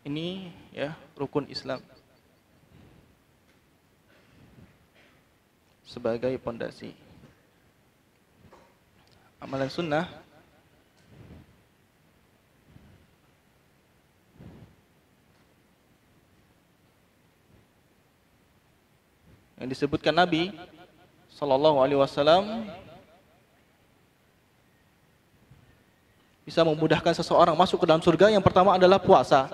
ini, ya, rukun Islam sebagai pondasi. Amalan sunnah yang disebutkan Nabi Sallallahu Alaihi Wasallam bisa memudahkan seseorang masuk ke dalam surga. Yang pertama adalah puasa.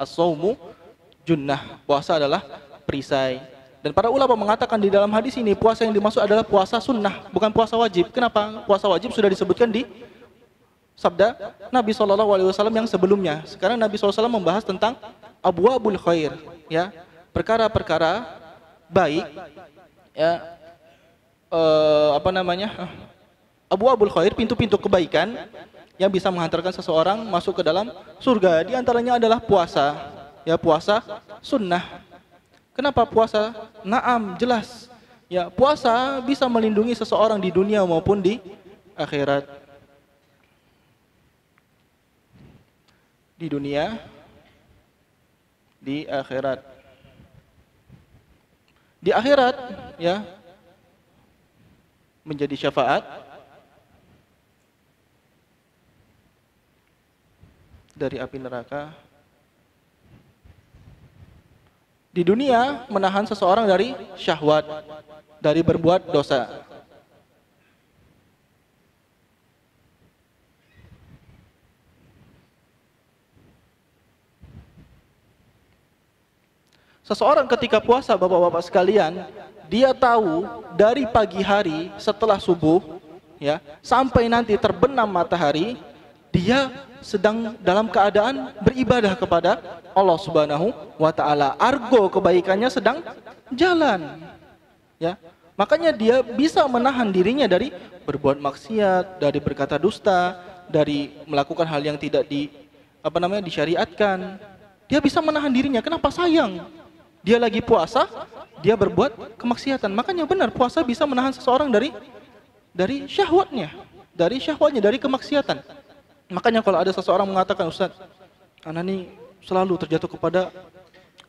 As-saumu junnah. Puasa adalah perisai. Dan para ulama mengatakan di dalam hadis ini puasa yang dimaksud adalah puasa sunnah, bukan puasa wajib. Kenapa? Puasa wajib sudah disebutkan di sabda Nabi SAW yang sebelumnya. Sekarang Nabi SAW membahas tentang abwabul khair, ya, perkara-perkara baik, ya, abwabul khair, pintu-pintu kebaikan yang bisa menghantarkan seseorang masuk ke dalam surga. Di antaranya adalah puasa. Ya, puasa sunnah. Kenapa puasa? Naam, jelas. Ya, puasa bisa melindungi seseorang di dunia maupun di akhirat. Di dunia, di akhirat. Di akhirat, ya, menjadi syafaat dari api neraka. Di dunia menahan seseorang dari syahwat, dari berbuat dosa. Seseorang ketika puasa, bapak-bapak sekalian, dia tahu dari pagi hari setelah subuh, ya, sampai nanti terbenam matahari, dia sedang dalam keadaan beribadah kepada Allah Subhanahu wa taala. Argo kebaikannya sedang jalan. Ya. Makanya dia bisa menahan dirinya dari berbuat maksiat, dari berkata dusta, dari melakukan hal yang tidak disyariatkan. Dia bisa menahan dirinya. Kenapa? Sayang. Dia lagi puasa, dia berbuat kemaksiatan. Makanya benar, puasa bisa menahan seseorang dari syahwatnya, dari kemaksiatan. Makanya kalau ada seseorang mengatakan, Ustaz, anak ini selalu terjatuh kepada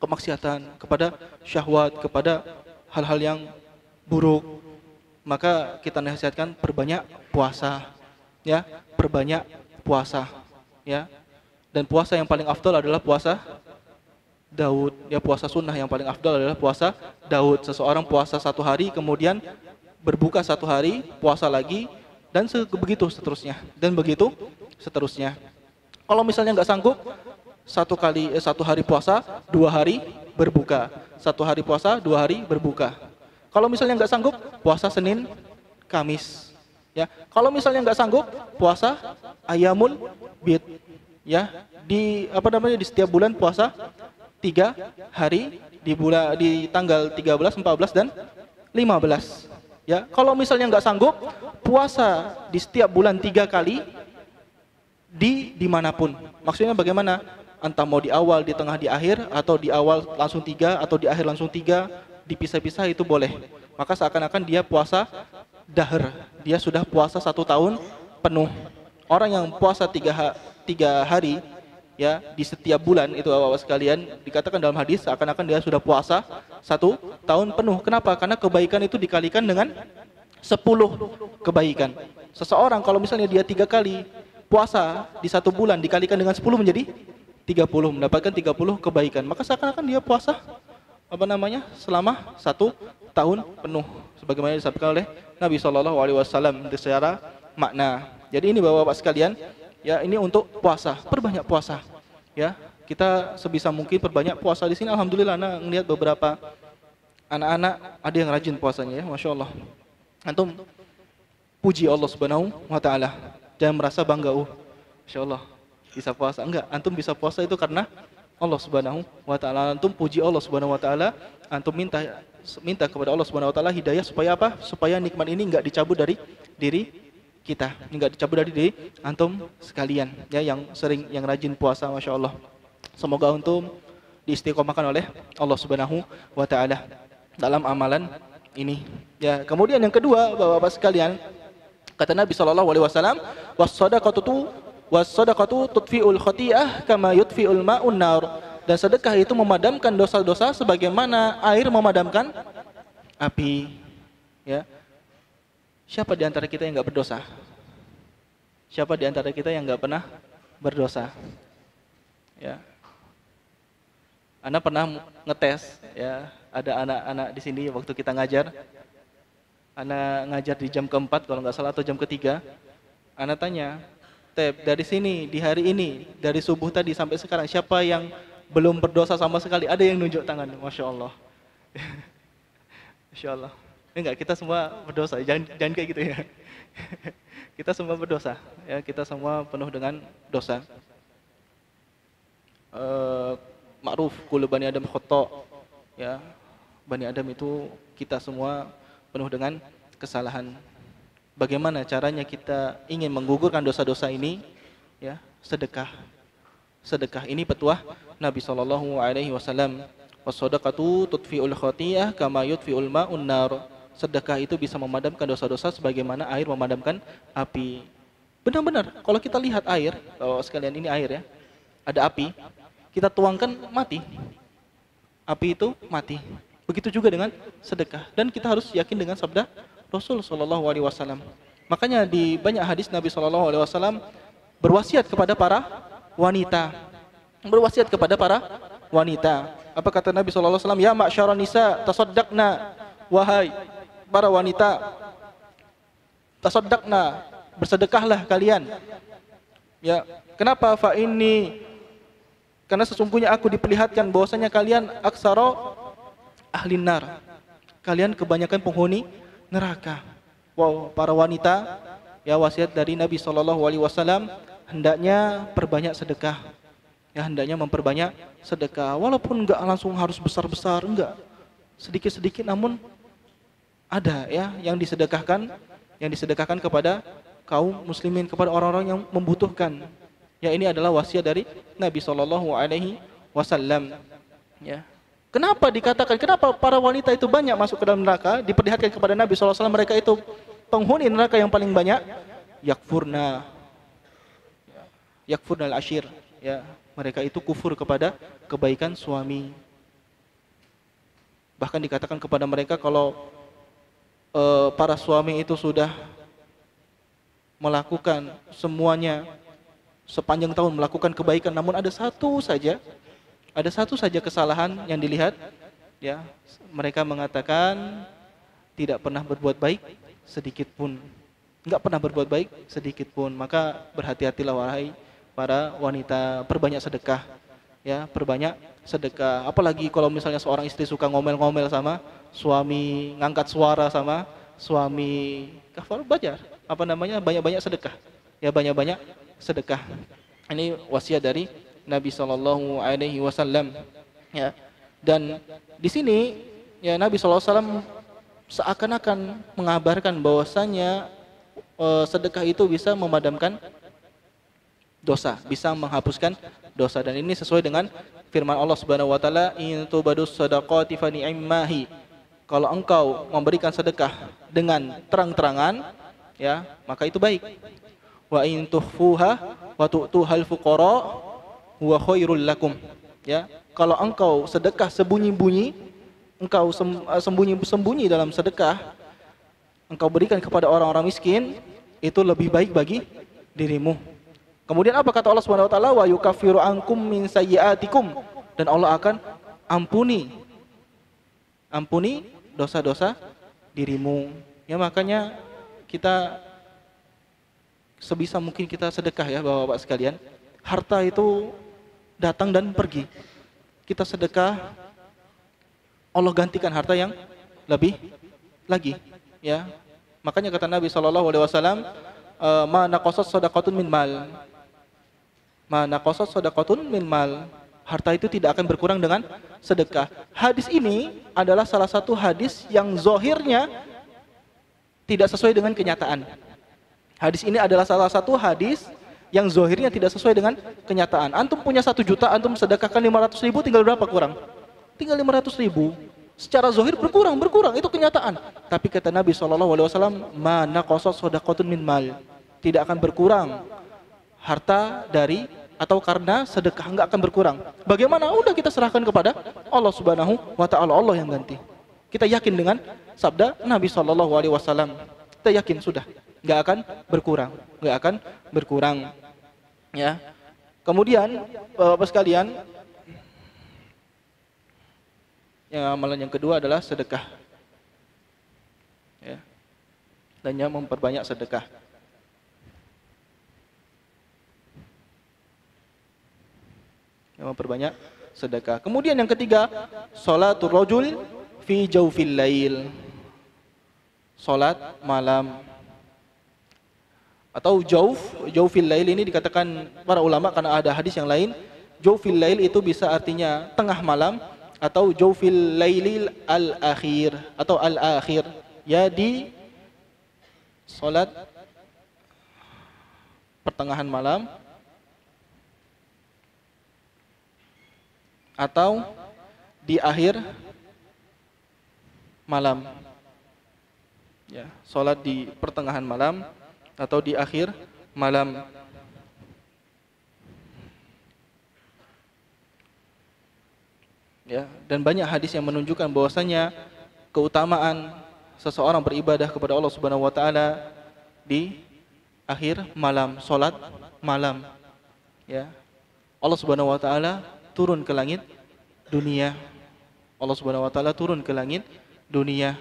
kemaksiatan, kepada syahwat, kepada hal-hal yang buruk, maka kita nasihatkan perbanyak puasa, ya, perbanyak puasa, ya. Dan puasa yang paling afdal adalah puasa Daud, ya, puasa sunnah yang paling afdal adalah puasa Daud. Seseorang puasa 1 hari, kemudian berbuka 1 hari, puasa lagi, dan begitu seterusnya, dan begitu seterusnya. Kalau misalnya nggak sanggup, 1 hari puasa, 2 hari berbuka, 1 hari puasa, 2 hari berbuka. Kalau misalnya nggak sanggup, puasa Senin, Kamis. Ya, kalau misalnya nggak sanggup, puasa Ayyamul Bid. Ya, di setiap bulan puasa 3 hari di tanggal 13, 14 dan 15. Ya, kalau misalnya nggak sanggup, puasa di setiap bulan 3 kali dimanapun. Maksudnya bagaimana? Entah mau di awal, di tengah, di akhir, atau di awal langsung 3, atau di akhir langsung 3, dipisah-pisah itu boleh. Maka seakan-akan dia puasa dahr, dia sudah puasa 1 tahun penuh. Orang yang puasa 3 hari, ya, di setiap bulan itu, bapak-bapak sekalian, dikatakan dalam hadis seakan-akan dia sudah puasa 1 tahun penuh. Kenapa? Karena kebaikan itu dikalikan dengan 10 kebaikan. Seseorang kalau misalnya dia 3 kali puasa di 1 bulan dikalikan dengan 10 menjadi 30, mendapatkan 30 kebaikan. Maka seakan-akan dia puasa selama 1 tahun penuh, sebagaimana disabdakan oleh Nabi SAW secara makna. Jadi ini bapak-bapak sekalian, ya, ini untuk puasa, perbanyak puasa. Ya, kita sebisa mungkin perbanyak puasa di sini. Alhamdulillah, anak melihat beberapa anak-anak ada yang rajin puasanya, ya, masya Allah. Antum puji Allah Subhanahu wa taala. Jangan merasa bangga, masya Allah bisa puasa. Enggak, antum bisa puasa itu karena Allah Subhanahu wa taala. Antum puji Allah Subhanahu wa taala, antum minta kepada Allah Subhanahu wa taala hidayah supaya apa? Supaya nikmat ini enggak dicabut dari diri kita, enggak dicabut dari diri antum sekalian, ya, yang rajin puasa, masya Allah. Semoga antum diistiqomahkan oleh Allah Subhanahu wa taala dalam amalan ini. Ya, kemudian yang kedua, bapak-bapak sekalian, kata Nabi SAW, was-sadaqatu tudfi'ul khati'ah kama yudfi'ul ma'un nar. Dan sedekah itu memadamkan dosa-dosa sebagaimana air memadamkan api. Ya. Siapa di antara kita yang enggak berdosa? Siapa di antara kita yang enggak pernah berdosa? Ya. Ana pernah ngetes, ya, ada anak-anak di sini waktu kita ngajar. Ana ngajar di jam keempat kalau nggak salah, atau jam ketiga. Ana tanya, dari sini di hari ini, dari subuh tadi sampai sekarang, siapa yang belum berdosa sama sekali? Ada yang nunjuk tangan, masya Allah. Masya Allah. Enggak, kita semua berdosa. Jangan kayak gitu, ya. Kita semua berdosa, ya, kita semua penuh dengan dosa. Ma'ruf kullu bani Adam khata', ya. Bani Adam itu kita semua penuh dengan kesalahan. Bagaimana caranya kita ingin menggugurkan dosa-dosa ini? Ya, sedekah. sedekah. Ini petuah Nabi sallallahu alaihi wasallam. Was-shadaqatu tudfi'ul khati'ah kama yudfi'ul ma'un nar. Sedekah itu bisa memadamkan dosa-dosa sebagaimana air memadamkan api. Benar-benar, kalau kita lihat air, kalau sekalian ini air ya, ada api, kita tuangkan mati. Api itu mati. Begitu juga dengan sedekah. Dan kita harus yakin dengan sabda Rasul sallallahu alaihi wasallam. Makanya di banyak hadis Nabi sallallahu alaihi wasallam berwasiat kepada para wanita. Berwasiat kepada para wanita. Apa kata Nabi sallallahu alaihi wasallam? Ya ma'syaran nisa, tasaddaqna, wahai para wanita, tasaddaqna, bersedekahlah kalian. Ya, kenapa? Karena sesungguhnya aku diperlihatkan bahwasanya kalian aksara ahlin nar. Kalian kebanyakan penghuni neraka. Wow, para wanita, ya wasiat dari Nabi sallallahu alaihi wasallam hendaknya perbanyak sedekah. Ya, hendaknya memperbanyak sedekah. Walaupun enggak langsung harus besar-besar, enggak. Sedikit-sedikit namun ada ya yang disedekahkan kepada kaum muslimin, kepada orang-orang yang membutuhkan. Ya, ini adalah wasiat dari Nabi sallallahu alaihi wasallam. Ya. Kenapa dikatakan, kenapa para wanita itu banyak masuk ke dalam neraka? Diperlihatkan kepada Nabi sallallahu alaihi wasallam mereka itu penghuni neraka yang paling banyak. Yakfurnal ashir. Ya, mereka itu kufur kepada kebaikan suami. Bahkan dikatakan kepada mereka kalau para suami itu sudah melakukan semuanya sepanjang tahun, melakukan kebaikan, namun ada satu saja kesalahan yang dilihat, ya, mereka mengatakan tidak pernah berbuat baik sedikit pun, enggak pernah berbuat baik sedikit pun. Maka berhati-hatilah wahai para wanita, perbanyak sedekah, ya, perbanyak sedekah. Apalagi kalau misalnya seorang istri suka ngomel-ngomel sama suami, ngangkat suara sama suami, kafar bajar, banyak-banyak sedekah, ya, banyak-banyak sedekah. Ini wasiat dari Nabi sallallahu alaihi wasallam, ya. Dan di sini ya Nabi sallallahu alaihi wasallam seakan-akan mengabarkan bahwasanya sedekah itu bisa memadamkan dosa, bisa menghapuskan dosa, dan ini sesuai dengan firman Allah Subhanahu wa taala, in tubadus shadaqati fa ni'mahi. Kalau engkau memberikan sedekah dengan terang-terangan, ya, maka itu baik. Wa in tukhfuha wa tu'tuhal fuqara huwa khairul lakum. Ya, kalau engkau sedekah sembunyi-bunyi, engkau sembunyi dalam sedekah, engkau berikan kepada orang-orang miskin, itu lebih baik bagi dirimu. Kemudian apa kata Allah Subhanahu wa taala? Wa yukaffiru ankum min sayyi'atikum, dan Allah akan ampuni dosa-dosa dirimu. Ya, makanya kita sebisa mungkin kita sedekah, ya Bapak-bapak sekalian. Harta itu datang dan pergi. Kita sedekah, Allah gantikan harta yang lebih lagi, ya. Makanya kata Nabi sallallahu alaihi wasallam, ma naqasat shadaqatun min mal. Ma naqasat shadaqatun min mal. Harta itu tidak akan berkurang dengan sedekah. Hadis ini adalah salah satu hadis yang zahirnya tidak sesuai dengan kenyataan. Hadis ini adalah salah satu hadis yang zahirnya tidak sesuai dengan kenyataan. Antum punya 1 juta, antum sedekahkan 500.000, tinggal berapa kurang? Tinggal 500.000. Secara zahir berkurang, itu kenyataan. Tapi kata Nabi SAW, ma naqasat shadaqatun min mal. Tidak akan berkurang harta dari atau karena sedekah, enggak akan berkurang. Bagaimana? Udah kita serahkan kepada Allah Subhanahu wa taala, Allah yang ganti. Kita yakin dengan sabda Nabi SAW. Kita yakin sudah, enggak akan berkurang, ya. Kemudian Bapak sekalian, yang amalan yang kedua adalah sedekah, ya, dan yang memperbanyak sedekah. Yang memperbanyak sedekah. Kemudian yang ketiga, sholatul rajul fi jaufil lail. Salat malam atau jaufil lail ini dikatakan para ulama karena ada hadis yang lain. Jaufil lail itu bisa artinya tengah malam atau jaufil lailil al-akhir atau al-akhir. Ya, di salat pertengahan malam atau di akhir malam. Ya, salat di pertengahan malam atau di akhir malam. Ya, dan banyak hadis yang menunjukkan bahwasanya keutamaan seseorang beribadah kepada Allah Subhanahu wa taala di akhir malam, salat malam. Ya. Allah Subhanahu wa taala turun ke langit dunia. Allah Subhanahu wa taala turun ke langit dunia.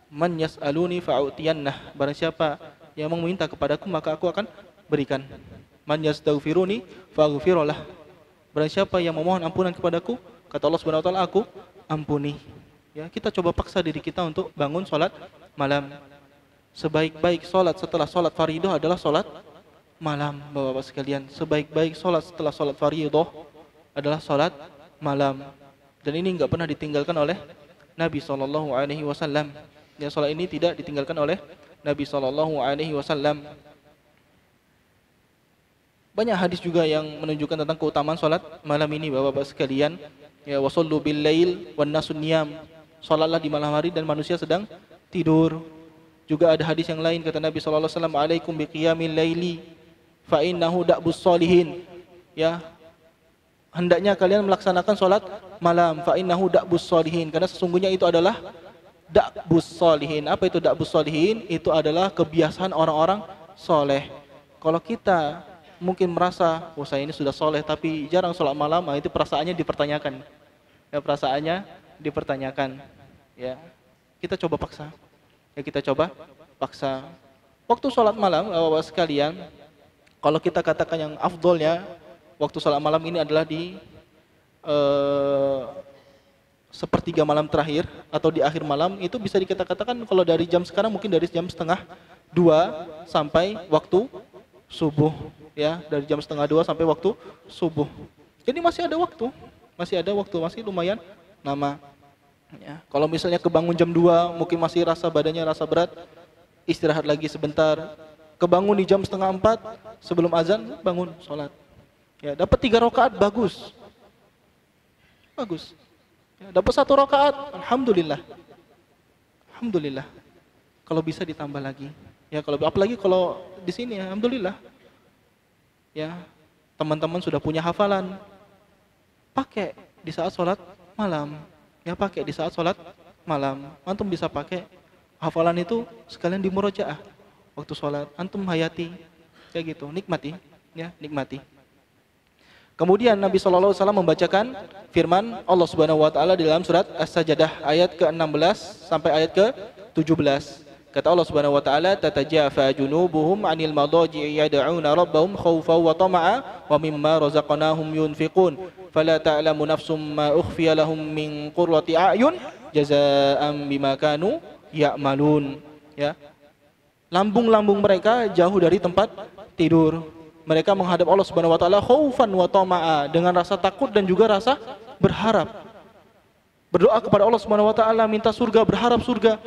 Man yas'aluni fa'utiyannah. Barang siapa yang meminta kepadaku maka aku akan berikan. Man yastaghfiruni faghfirullah. Barang siapa yang memohon ampunan kepadaku, kata Allah Subhanahu wa taala, aku ampuni. Ya, kita coba paksa diri kita untuk bangun salat malam. Sebaik-baik salat setelah salat fardhu adalah salat malam, Bapak-bapak sekalian. Sebaik-baik salat setelah salat fardhu adalah salat malam. Dan ini enggak pernah ditinggalkan oleh Nabi sallallahu alaihi wasallam. Ya, salat ini tidak ditinggalkan oleh Nabi sallallahu alaihi wasallam. Banyak hadis juga yang menunjukkan tentang keutamaan salat malam ini, Bapak-bapak sekalian. Ya, wasallu bil lail wan nasun niyam. Salatlah di malam hari dan manusia sedang tidur. Juga ada hadis yang lain kata Nabi sallallahu alaihi wasallam, "Alaikum biqiyamil laili fa innahu da'bus sholihin." Ya. Hendaknya kalian melaksanakan salat malam, fa innahu da'bus sholihin, karena sesungguhnya itu adalah da'bus sholihin. Apa itu da'bus sholihin? Itu adalah kebiasaan orang-orang soleh. Kalau kita mungkin merasa, oh saya ini sudah soleh tapi jarang sholat malam, itu perasaannya dipertanyakan. Ya, perasaannya dipertanyakan. Ya, kita coba paksa. Ya, kita coba paksa. Waktu sholat malam, Bapak sekalian, kalau kita katakan yang afdolnya, waktu sholat malam ini adalah di sepertiga malam terakhir atau di akhir malam, itu bisa kita katakan kalau dari jam sekarang mungkin dari jam 1:30 sampai waktu subuh. Ya, dari jam 1:30 sampai waktu subuh. Jadi masih ada waktu, masih lumayan lama. Ya, kalau misalnya kebangun jam 2, mungkin masih badannya rasa berat, istirahat lagi sebentar. Kebangun di jam 3:30 sebelum azan, bangun sholat. Ya, dapat 3 rakaat bagus. Bagus. Ya, dapat 1 rakaat, alhamdulillah. Alhamdulillah. Kalau bisa ditambah lagi. Ya, kalau apalagi kalau di sini, alhamdulillah. Ya, teman-teman sudah punya hafalan, pakai di saat sholat malam. Ya, pakai di saat sholat malam. Antum bisa pakai hafalan itu sekalian di murojaah waktu sholat. Antum hayati, kayak gitu, nikmati, ya, nikmati. Kemudian Nabi SAW membacakan firman Allah Subhanahu Wa Taala di dalam surat As-Sajdah ayat ke-16 sampai ayat ke-17. Kata Allah Subhanahu wa taala, "Tatajafa junubuhum 'anil madaji'i yad'una rabbahum khaufan wa tama'a wa mimma razaqnahum yunfiqun. Fala ta'lamu nafsum ma ukhfiya lahum min qurrati a'yun jazaa'an bima kanu ya'malun." Ya. Lambung-lambung mereka jauh dari tempat tidur. Mereka menghadap Allah Subhanahu wa taala khaufan wa tama'a, dengan rasa takut dan juga rasa berharap. Berdoa kepada Allah Subhanahu wa taala, minta surga, berharap surga.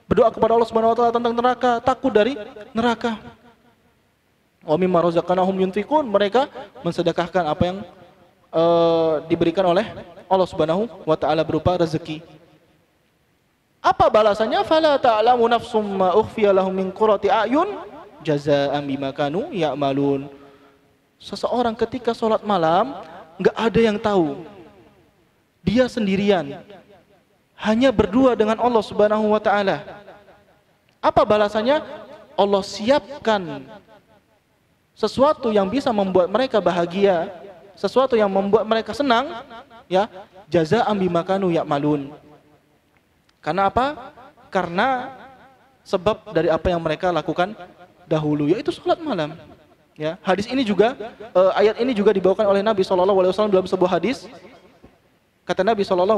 Berdoa kepada Allah Subhanahu wa taala tentang neraka, takut dari neraka. Wa mimma razaqnahum yunfiqun, mereka mensedekahkan apa yang diberikan oleh Allah Subhanahu wa taala berupa rezeki. Apa balasannya? Fala ta'lamu nafsum ma ukhfiya lahum min qurrati a'yun jazaa'an bima kanu ya'malun. Seseorang ketika sholat malam enggak ada yang tahu. Dia sendirian. Hanya berdua dengan Allah Subhanahu wa taala. Apa balasannya? Allah siapkan sesuatu yang bisa membuat mereka bahagia, sesuatu yang membuat mereka senang, ya, jazaa'an bima kanu ya'malun. Karena apa? Karena sebab dari apa yang mereka lakukan dahulu, yaitu salat malam. Ya, hadis ini juga ayat ini juga dibawakan oleh Nabi SAW dalam sebuah hadis. Kata Nabi SAW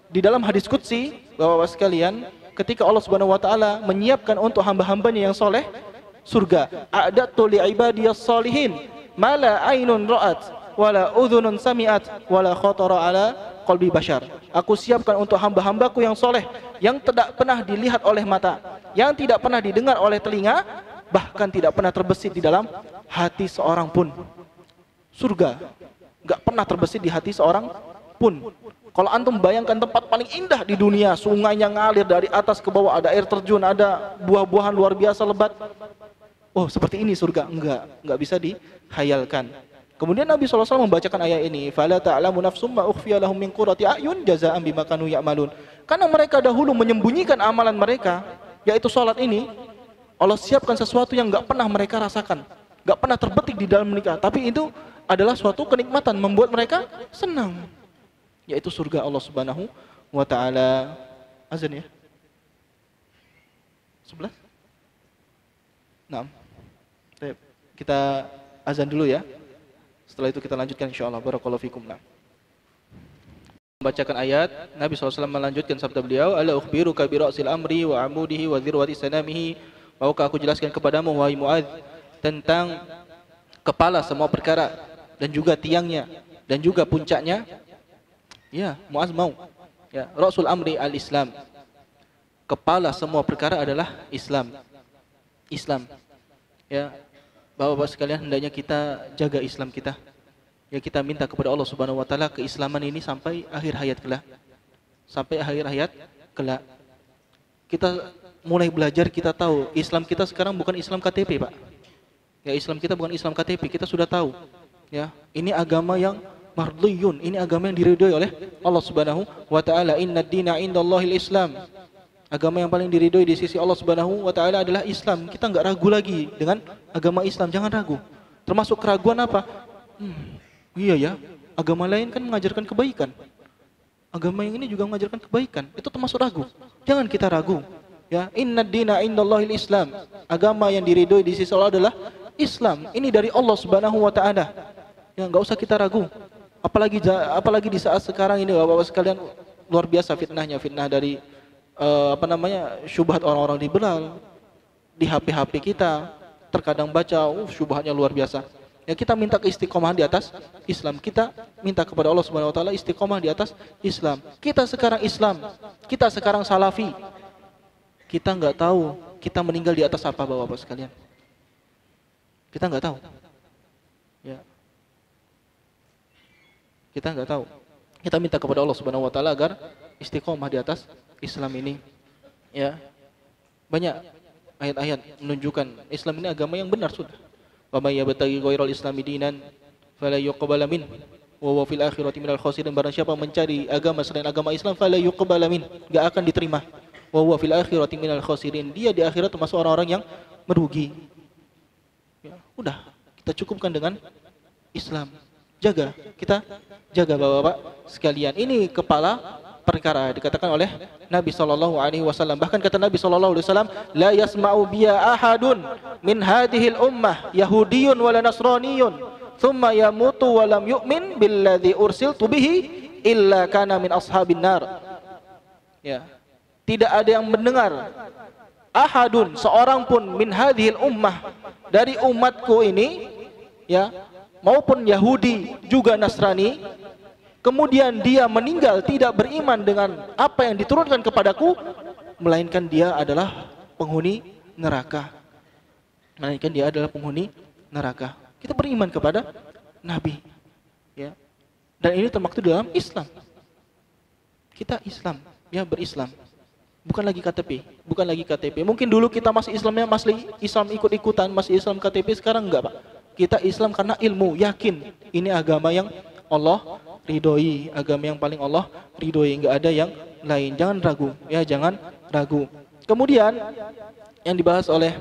di dalam hadis qudsi, Bapak-bapak sekalian, ketika Allah Subhanahu wa taala menyiapkan untuk hamba-hambanya yang soleh surga, a'datu li ibadiyas sholihin ma la ainun ra'at wala udhunun sami'at wala khatara ala qalbi bashar. Aku siapkan untuk hamba-hambaku yang soleh, yang tidak pernah dilihat oleh mata, yang tidak pernah didengar oleh telinga, bahkan tidak pernah terbesit di dalam hati seorang pun. Surga. nggak pernah terbesit di hati seorang pun. Kalau antum bayangkan tempat paling indah di dunia, sungainya ngalir dari atas ke bawah, ada air terjun, ada buah-buahan luar biasa lebat. Oh, seperti ini surga? Enggak bisa dihayalkan. Kemudian Nabi SAW membacakan ayat ini, "Fala ta'lamu nafsum ma ukhfiya lahum min qurrati a'yun jazaa'an bima kanu ya'malun." Karena mereka dahulu menyembunyikan amalan mereka, yaitu salat ini, Allah siapkan sesuatu yang enggak pernah mereka rasakan, enggak pernah terbetik di dalam mereka, tapi itu adalah suatu kenikmatan membuat mereka senang, yaitu surga Allah Subhanahu wa taala. Azan ya? 11? Naam. Baik, kita azan dulu ya. Setelah itu kita lanjutkan insyaallah. Barakallahu fikum. Nah. Membacakan ayat, Nabi SAW melanjutkan sabda beliau, "Ala ukhbiruka bi ra'sil amri wa amudihi wa dhirwati sanamihi." Maukah aku jelaskan kepadamu wahai Muadz tentang kepala semua perkara dan juga tiangnya dan juga puncaknya? Ya, Muadz mau. Ya, ra'sul amri al-Islam. Kepala semua perkara adalah Islam. Islam. Ya, Bapak-bapak sekalian, hendaknya kita jaga Islam kita. Ya, kita minta kepada Allah Subhanahu wa taala keislaman ini sampai akhir hayat kelak. Sampai akhir hayat kelak. Kita mulai belajar, kita tahu Islam kita sekarang bukan Islam KTP, Pak. Ya, Islam kita bukan Islam KTP, kita sudah tahu. Ya, ini agama yang mardhiyun, ini agama yang diridhoi oleh Allah Subhanahu wa taala. Innad dina indallahil Islam. Agama yang paling diridhoi di sisi Allah Subhanahu wa taala adalah Islam. Kita enggak ragu lagi dengan agama Islam, jangan ragu. Termasuk keraguan apa? Iya ya, agama lain kan mengajarkan kebaikan. Agama yang ini juga mengajarkan kebaikan. Itu termasuk ragu. Jangan kita ragu. Ya, innad dina indallahil Islam. Agama yang diridhoi di sisi Allah adalah Islam. Ini dari Allah Subhanahu wa taala. Ya, enggak usah kita ragu. Apalagi di saat sekarang ini Bapak-bapak sekalian, luar biasa fitnahnya, fitnah dari syubhat orang-orang liberal di HP kita. Terkadang baca, syubhatnya luar biasa. Ya, kita minta keistiqomahan di atas Islam. Kita minta kepada Allah Subhanahu wa taala istiqomah di atas Islam. Kita sekarang Islam, kita sekarang Salafi. Kita enggak tahu kita meninggal di atas apa, Bapak-bapak sekalian. Kita enggak tahu. Ya. Kita enggak tahu. Kita minta kepada Allah Subhanahu wa taala agar istiqomah di atas Islam ini. Ya. Banyak ayat-ayat menunjukkan Islam ini agama yang benar sudah. Wa may yabtaghi ghairal islami dinan fala yuqbala min wa huwa fil akhirati minal khasirin. Barang siapa mencari agama selain agama Islam fala yuqbala min, enggak akan diterima. Wa huwa fil akhirati minal khasirin. Dia di akhirat termasuk orang-orang yang merugi. Ya, udah, kita cukupkan dengan Islam. Jaga, kita jaga Bapak-bapak sekalian. Ini kepala perkara dikatakan oleh Nabi sallallahu alaihi wasallam. Bahkan kata Nabi sallallahu alaihi wasallam, "La yasma'u biya ahadun min hadhil ummah yahudiyyun wala nasraniyyun, thumma yamutu wa lam yu'min billadzi ursiltu bihi illa kana min ashabin nar." Ya. Tidak ada yang mendengar ahadun, seorang pun min hadhil ummah, dari umatku ini, ya, maupun Yahudi juga Nasrani, kemudian dia meninggal tidak beriman dengan apa yang diturunkan kepadaku, melainkan dia adalah penghuni neraka. Melainkan dia adalah penghuni neraka. Kita beriman kepada Nabi, ya. Dan ini termaktub dalam Islam. Kita Islam, ya, berislam. Bukan lagi KTP, bukan lagi KTP. Mungkin dulu kita masih Islamnya masih Islam ikut-ikutan, masih Islam KTP, sekarang enggak, Pak. Kita Islam karena ilmu, yakin ini agama yang Allah ridhoi, agama yang paling Allah ridhoi, enggak ada yang lain. Jangan ragu, ya, jangan ragu. Kemudian yang dibahas oleh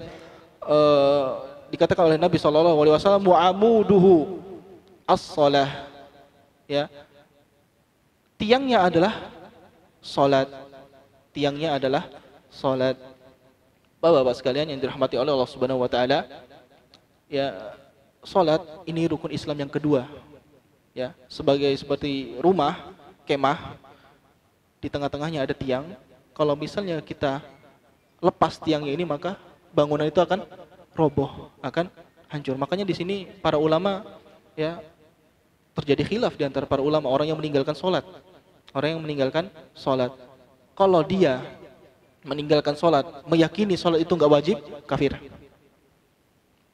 dikatakan oleh Nabi sallallahu alaihi wasallam, mu'amuduhu as-shalah. Ya. Tiangnya adalah salat. Tiangnya adalah salat. Bapak-bapak sekalian yang dirahmati oleh Allah Subhanahu wa taala, ya, salat ini rukun Islam yang kedua. Ya, seperti rumah, kemah, di tengah-tengahnya ada tiang. Kalau misalnya kita lepas tiangnya ini, maka bangunan itu akan roboh, akan hancur. Makanya di sini para ulama, ya, terjadi khilaf di antara para ulama orang yang meninggalkan salat. Orang yang meninggalkan salat, kalau dia meninggalkan salat, meyakini salat itu enggak wajib, kafir.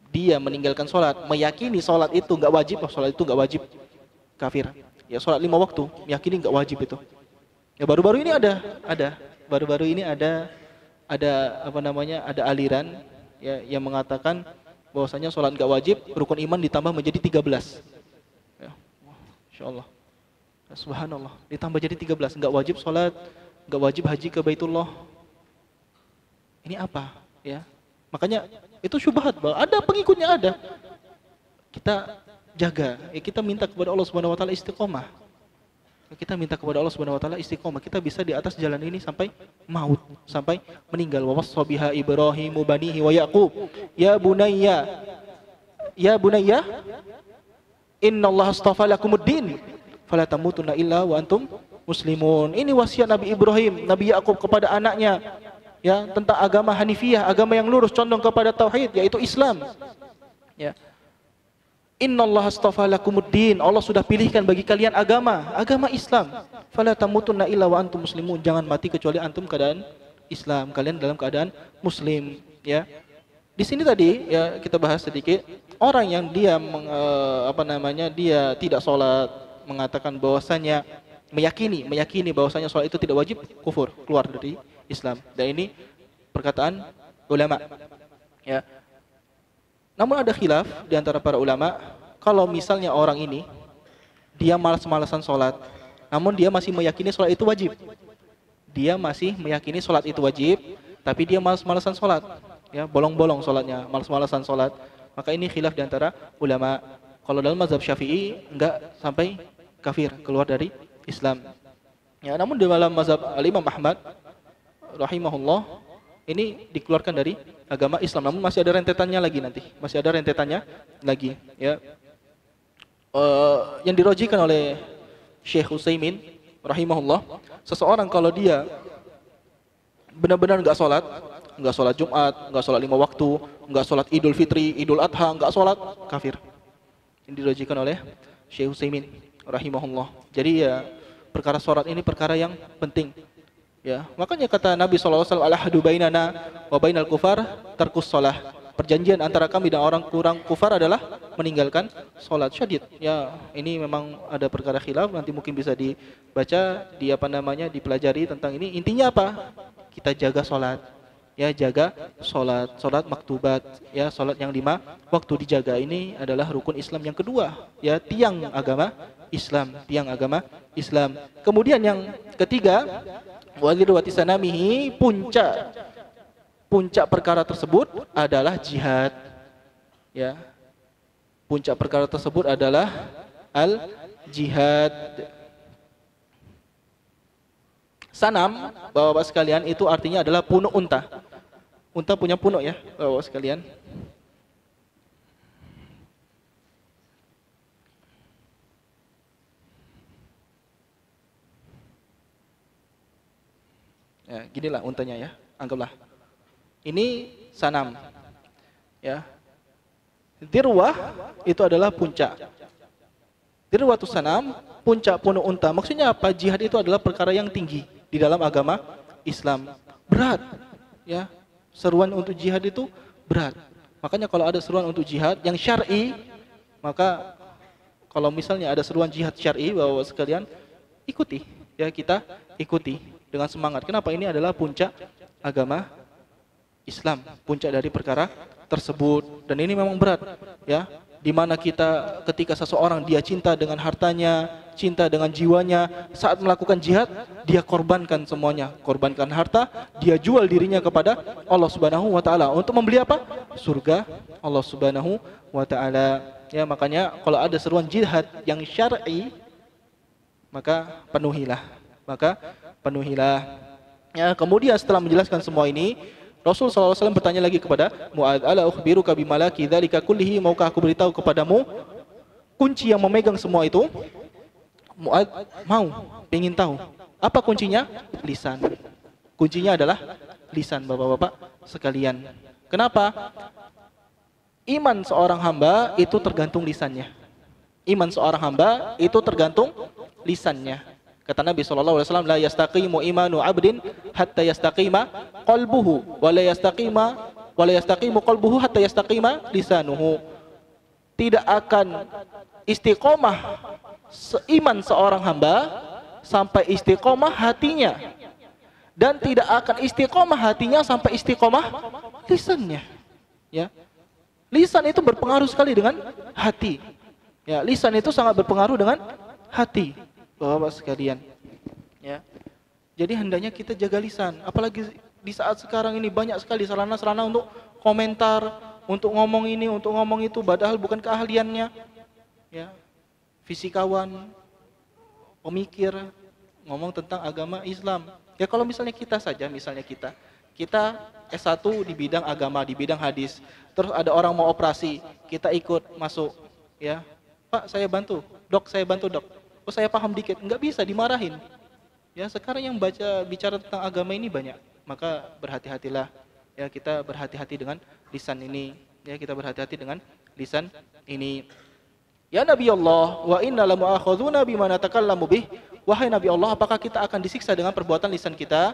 Dia meninggalkan salat, meyakini salat itu enggak wajib, salat itu enggak wajib, kafir. Ya sholat 5 waktu, meyakini nggak wajib itu. Ya baru-baru ini baru-baru ini ada apa namanya, ada aliran ya yang mengatakan bahwasanya sholat nggak wajib, rukun iman ditambah menjadi 13. Ya, insyaallah. Ya, subhanallah, ditambah jadi 13, nggak wajib sholat, nggak wajib haji ke Baitullah. Ini apa? Ya, makanya itu syubhat, bahwa ada pengikutnya ada. Kita jaga, ya kita minta kepada Allah Subhanahu wa taala istiqomah. Kita minta kepada Allah Subhanahu wa taala istiqomah. Kita bisa di atas jalan ini sampai maut, sampai meninggal. Wa wassabiha Ibrahimu banihi wa Yaqub. Ya bunayya, innallaha astafa lakumuddin fala tamutunna illa wa antum muslimun. Ini wasiat Nabi Ibrahim, Nabi Yaqub kepada anaknya, ya, tentang agama Hanifiyah, agama yang lurus condong kepada tauhid, yaitu Islam. Ya. Innallaha astafa lakumuddin, Allah sudah pilihkan bagi kalian agama Islam. Fala tamutunna illa wa antum muslimun, jangan mati kecuali antum keadaan Islam, kalian dalam keadaan muslim, ya. Di sini tadi ya kita bahas sedikit orang yang dia dia tidak sholat, mengatakan bahwasanya meyakini bahwasanya sholat itu tidak wajib, kufur, keluar dari Islam. Dan ini perkataan ulama, ya. Namun ada khilaf di antara para ulama, kalau misalnya orang ini dia malas-malasan sholat, namun dia masih meyakini sholat itu wajib. Dia masih meyakini sholat itu wajib, tapi dia malas-malasan sholat, ya, bolong-bolong sholatnya, malas-malasan sholat. Maka ini khilaf di antara ulama. Kalau dalam mazhab Syafi'i enggak sampai kafir, keluar dari Islam. Ya, namun di dalam mazhab Imam Ahmad rahimahullah, ini dikeluarkan dari agama Islam. Namun masih ada rentetannya lagi, ya. Yang dirojikan oleh Syekh Utsaimin rahimahullah, seseorang kalau dia benar-benar enggak sholat Jumat, enggak sholat 5 waktu, enggak sholat Idul Fitri, Idul Adha, enggak sholat, kafir. Ini dirojikan oleh Syekh Utsaimin rahimahullah. Jadi ya, perkara sholat ini perkara yang penting. Ya, makanya kata Nabi SAW, al-ahdu bainana wa bainal kufar tarkus shalah. Perjanjian antara kami dan orang kurang kufar adalah meninggalkan sholat. Syadid. Ya, ini memang ada perkara khilaf, nanti mungkin bisa dibaca, dipelajari tentang ini. Intinya apa? Kita jaga sholat. Ya, jaga sholat maktubat, ya, sholat yang 5 waktu dijaga. Ini adalah rukun Islam yang kedua, ya, tiang agama Islam. Kemudian yang ketiga, walirwati sanamihi, puncak perkara tersebut adalah jihad, ya. Puncak perkara tersebut adalah al-jihad. Sanam, Bapak-bapak sekalian, itu artinya adalah punuk unta. Unta punya punuk, ya, Bapak-bapak sekalian. Ya, ginilah untanya, ya, anggaplah. Ini sanam, ya. Dirwah itu adalah puncak. Dirwatu sanam, puncak punuk unta. Maksudnya apa? Jihad itu adalah perkara yang tinggi di dalam agama Islam. Berat, ya. Seruan untuk jihad itu berat. Makanya kalau ada seruan untuk jihad yang syar'i, maka kalau misalnya ada seruan jihad syar'i, Bapak sekalian, ikuti, ya, kita ikuti dengan semangat. Kenapa? Ini adalah puncak agama Islam, puncak dari perkara tersebut. Dan ini memang berat, ya. Di mana kita, ketika seseorang dia cinta dengan hartanya, cinta dengan jiwanya, saat melakukan jihad dia korbankan semuanya, korbankan harta, dia jual dirinya kepada Allah Subhanahu wa taala untuk membeli apa? Surga Allah Subhanahu wa taala. Ya, makanya kalau ada seruan jihad yang syar'i, maka penuhilah. Ya, kemudian setelah menjelaskan semua ini, Rasul SAW bertanya lagi kepada Mu'adz, ala ukhbiruka bimalaki dzalika kullihi, maukah aku beritahu kepadamu kunci yang memegang semua itu? Mu'adz ingin tahu. Apa kuncinya? Lisan. Kuncinya adalah lisan, Bapak-bapak sekalian. Kenapa? Iman seorang hamba itu tergantung lisannya. Kata Nabi SAW, la yastaqimu imanu abdin hatta yastaqima qalbuhu wa la yastaqimu qalbuhu hatta yastaqima lisanuhu. tidak akan istiqomah seiman seorang hamba sampai istiqomah hatinya, dan tidak akan istiqomah hatinya sampai istiqomah lisannya. Ya, lisan itu berpengaruh sekali dengan hati. Ya, lisan itu sangat berpengaruh dengan hati, Bapak-bapak sekalian. Ya, jadi hendaknya kita jaga lisan. Apalagi di saat sekarang ini banyak sekali sarana-sarana untuk komentar, untuk ngomong ini, untuk ngomong itu, padahal bukan keahliannya. Ya, fisikawan, pemikir, ngomong tentang agama Islam. Ya kalau misalnya kita saja, kita S1 di bidang agama, di bidang hadis, terus ada orang mau operasi, kita ikut masuk, ya, Pak saya bantu, dok saya bantu dok, oh saya paham dikit, nggak bisa, dimarahin. Ya sekarang yang bicara tentang agama ini banyak, maka berhati-hatilah, ya kita berhati-hati dengan lisan ini, ya kita berhati-hati dengan lisan ini. Ya Nabi Allah, wa inna la mu'akhadzuna bima natakallamu bih. Wahai Nabi Allah, apakah kita akan disiksa dengan perbuatan lisan kita?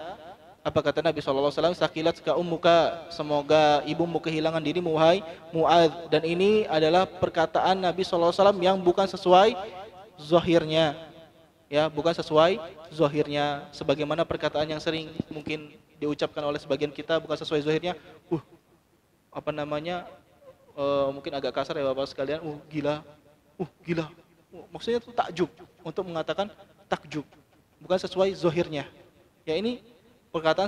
Apa kata Nabi SAW? Sakilat ka ummuka, semoga ibumu kehilangan dirimu wahai Mu'adz. Dan ini adalah perkataan Nabi SAW yang bukan sesuai zahirnya. Ya, bukan sesuai zahirnya. Sebagaimana perkataan yang sering mungkin diucapkan oleh sebagian kita bukan sesuai zahirnya. Mungkin agak kasar ya Bapak sekalian. Gila. Gila. Maksudnya itu takjub, untuk mengatakan takjub, bukan sesuai zahirnya. Ya ini perkataan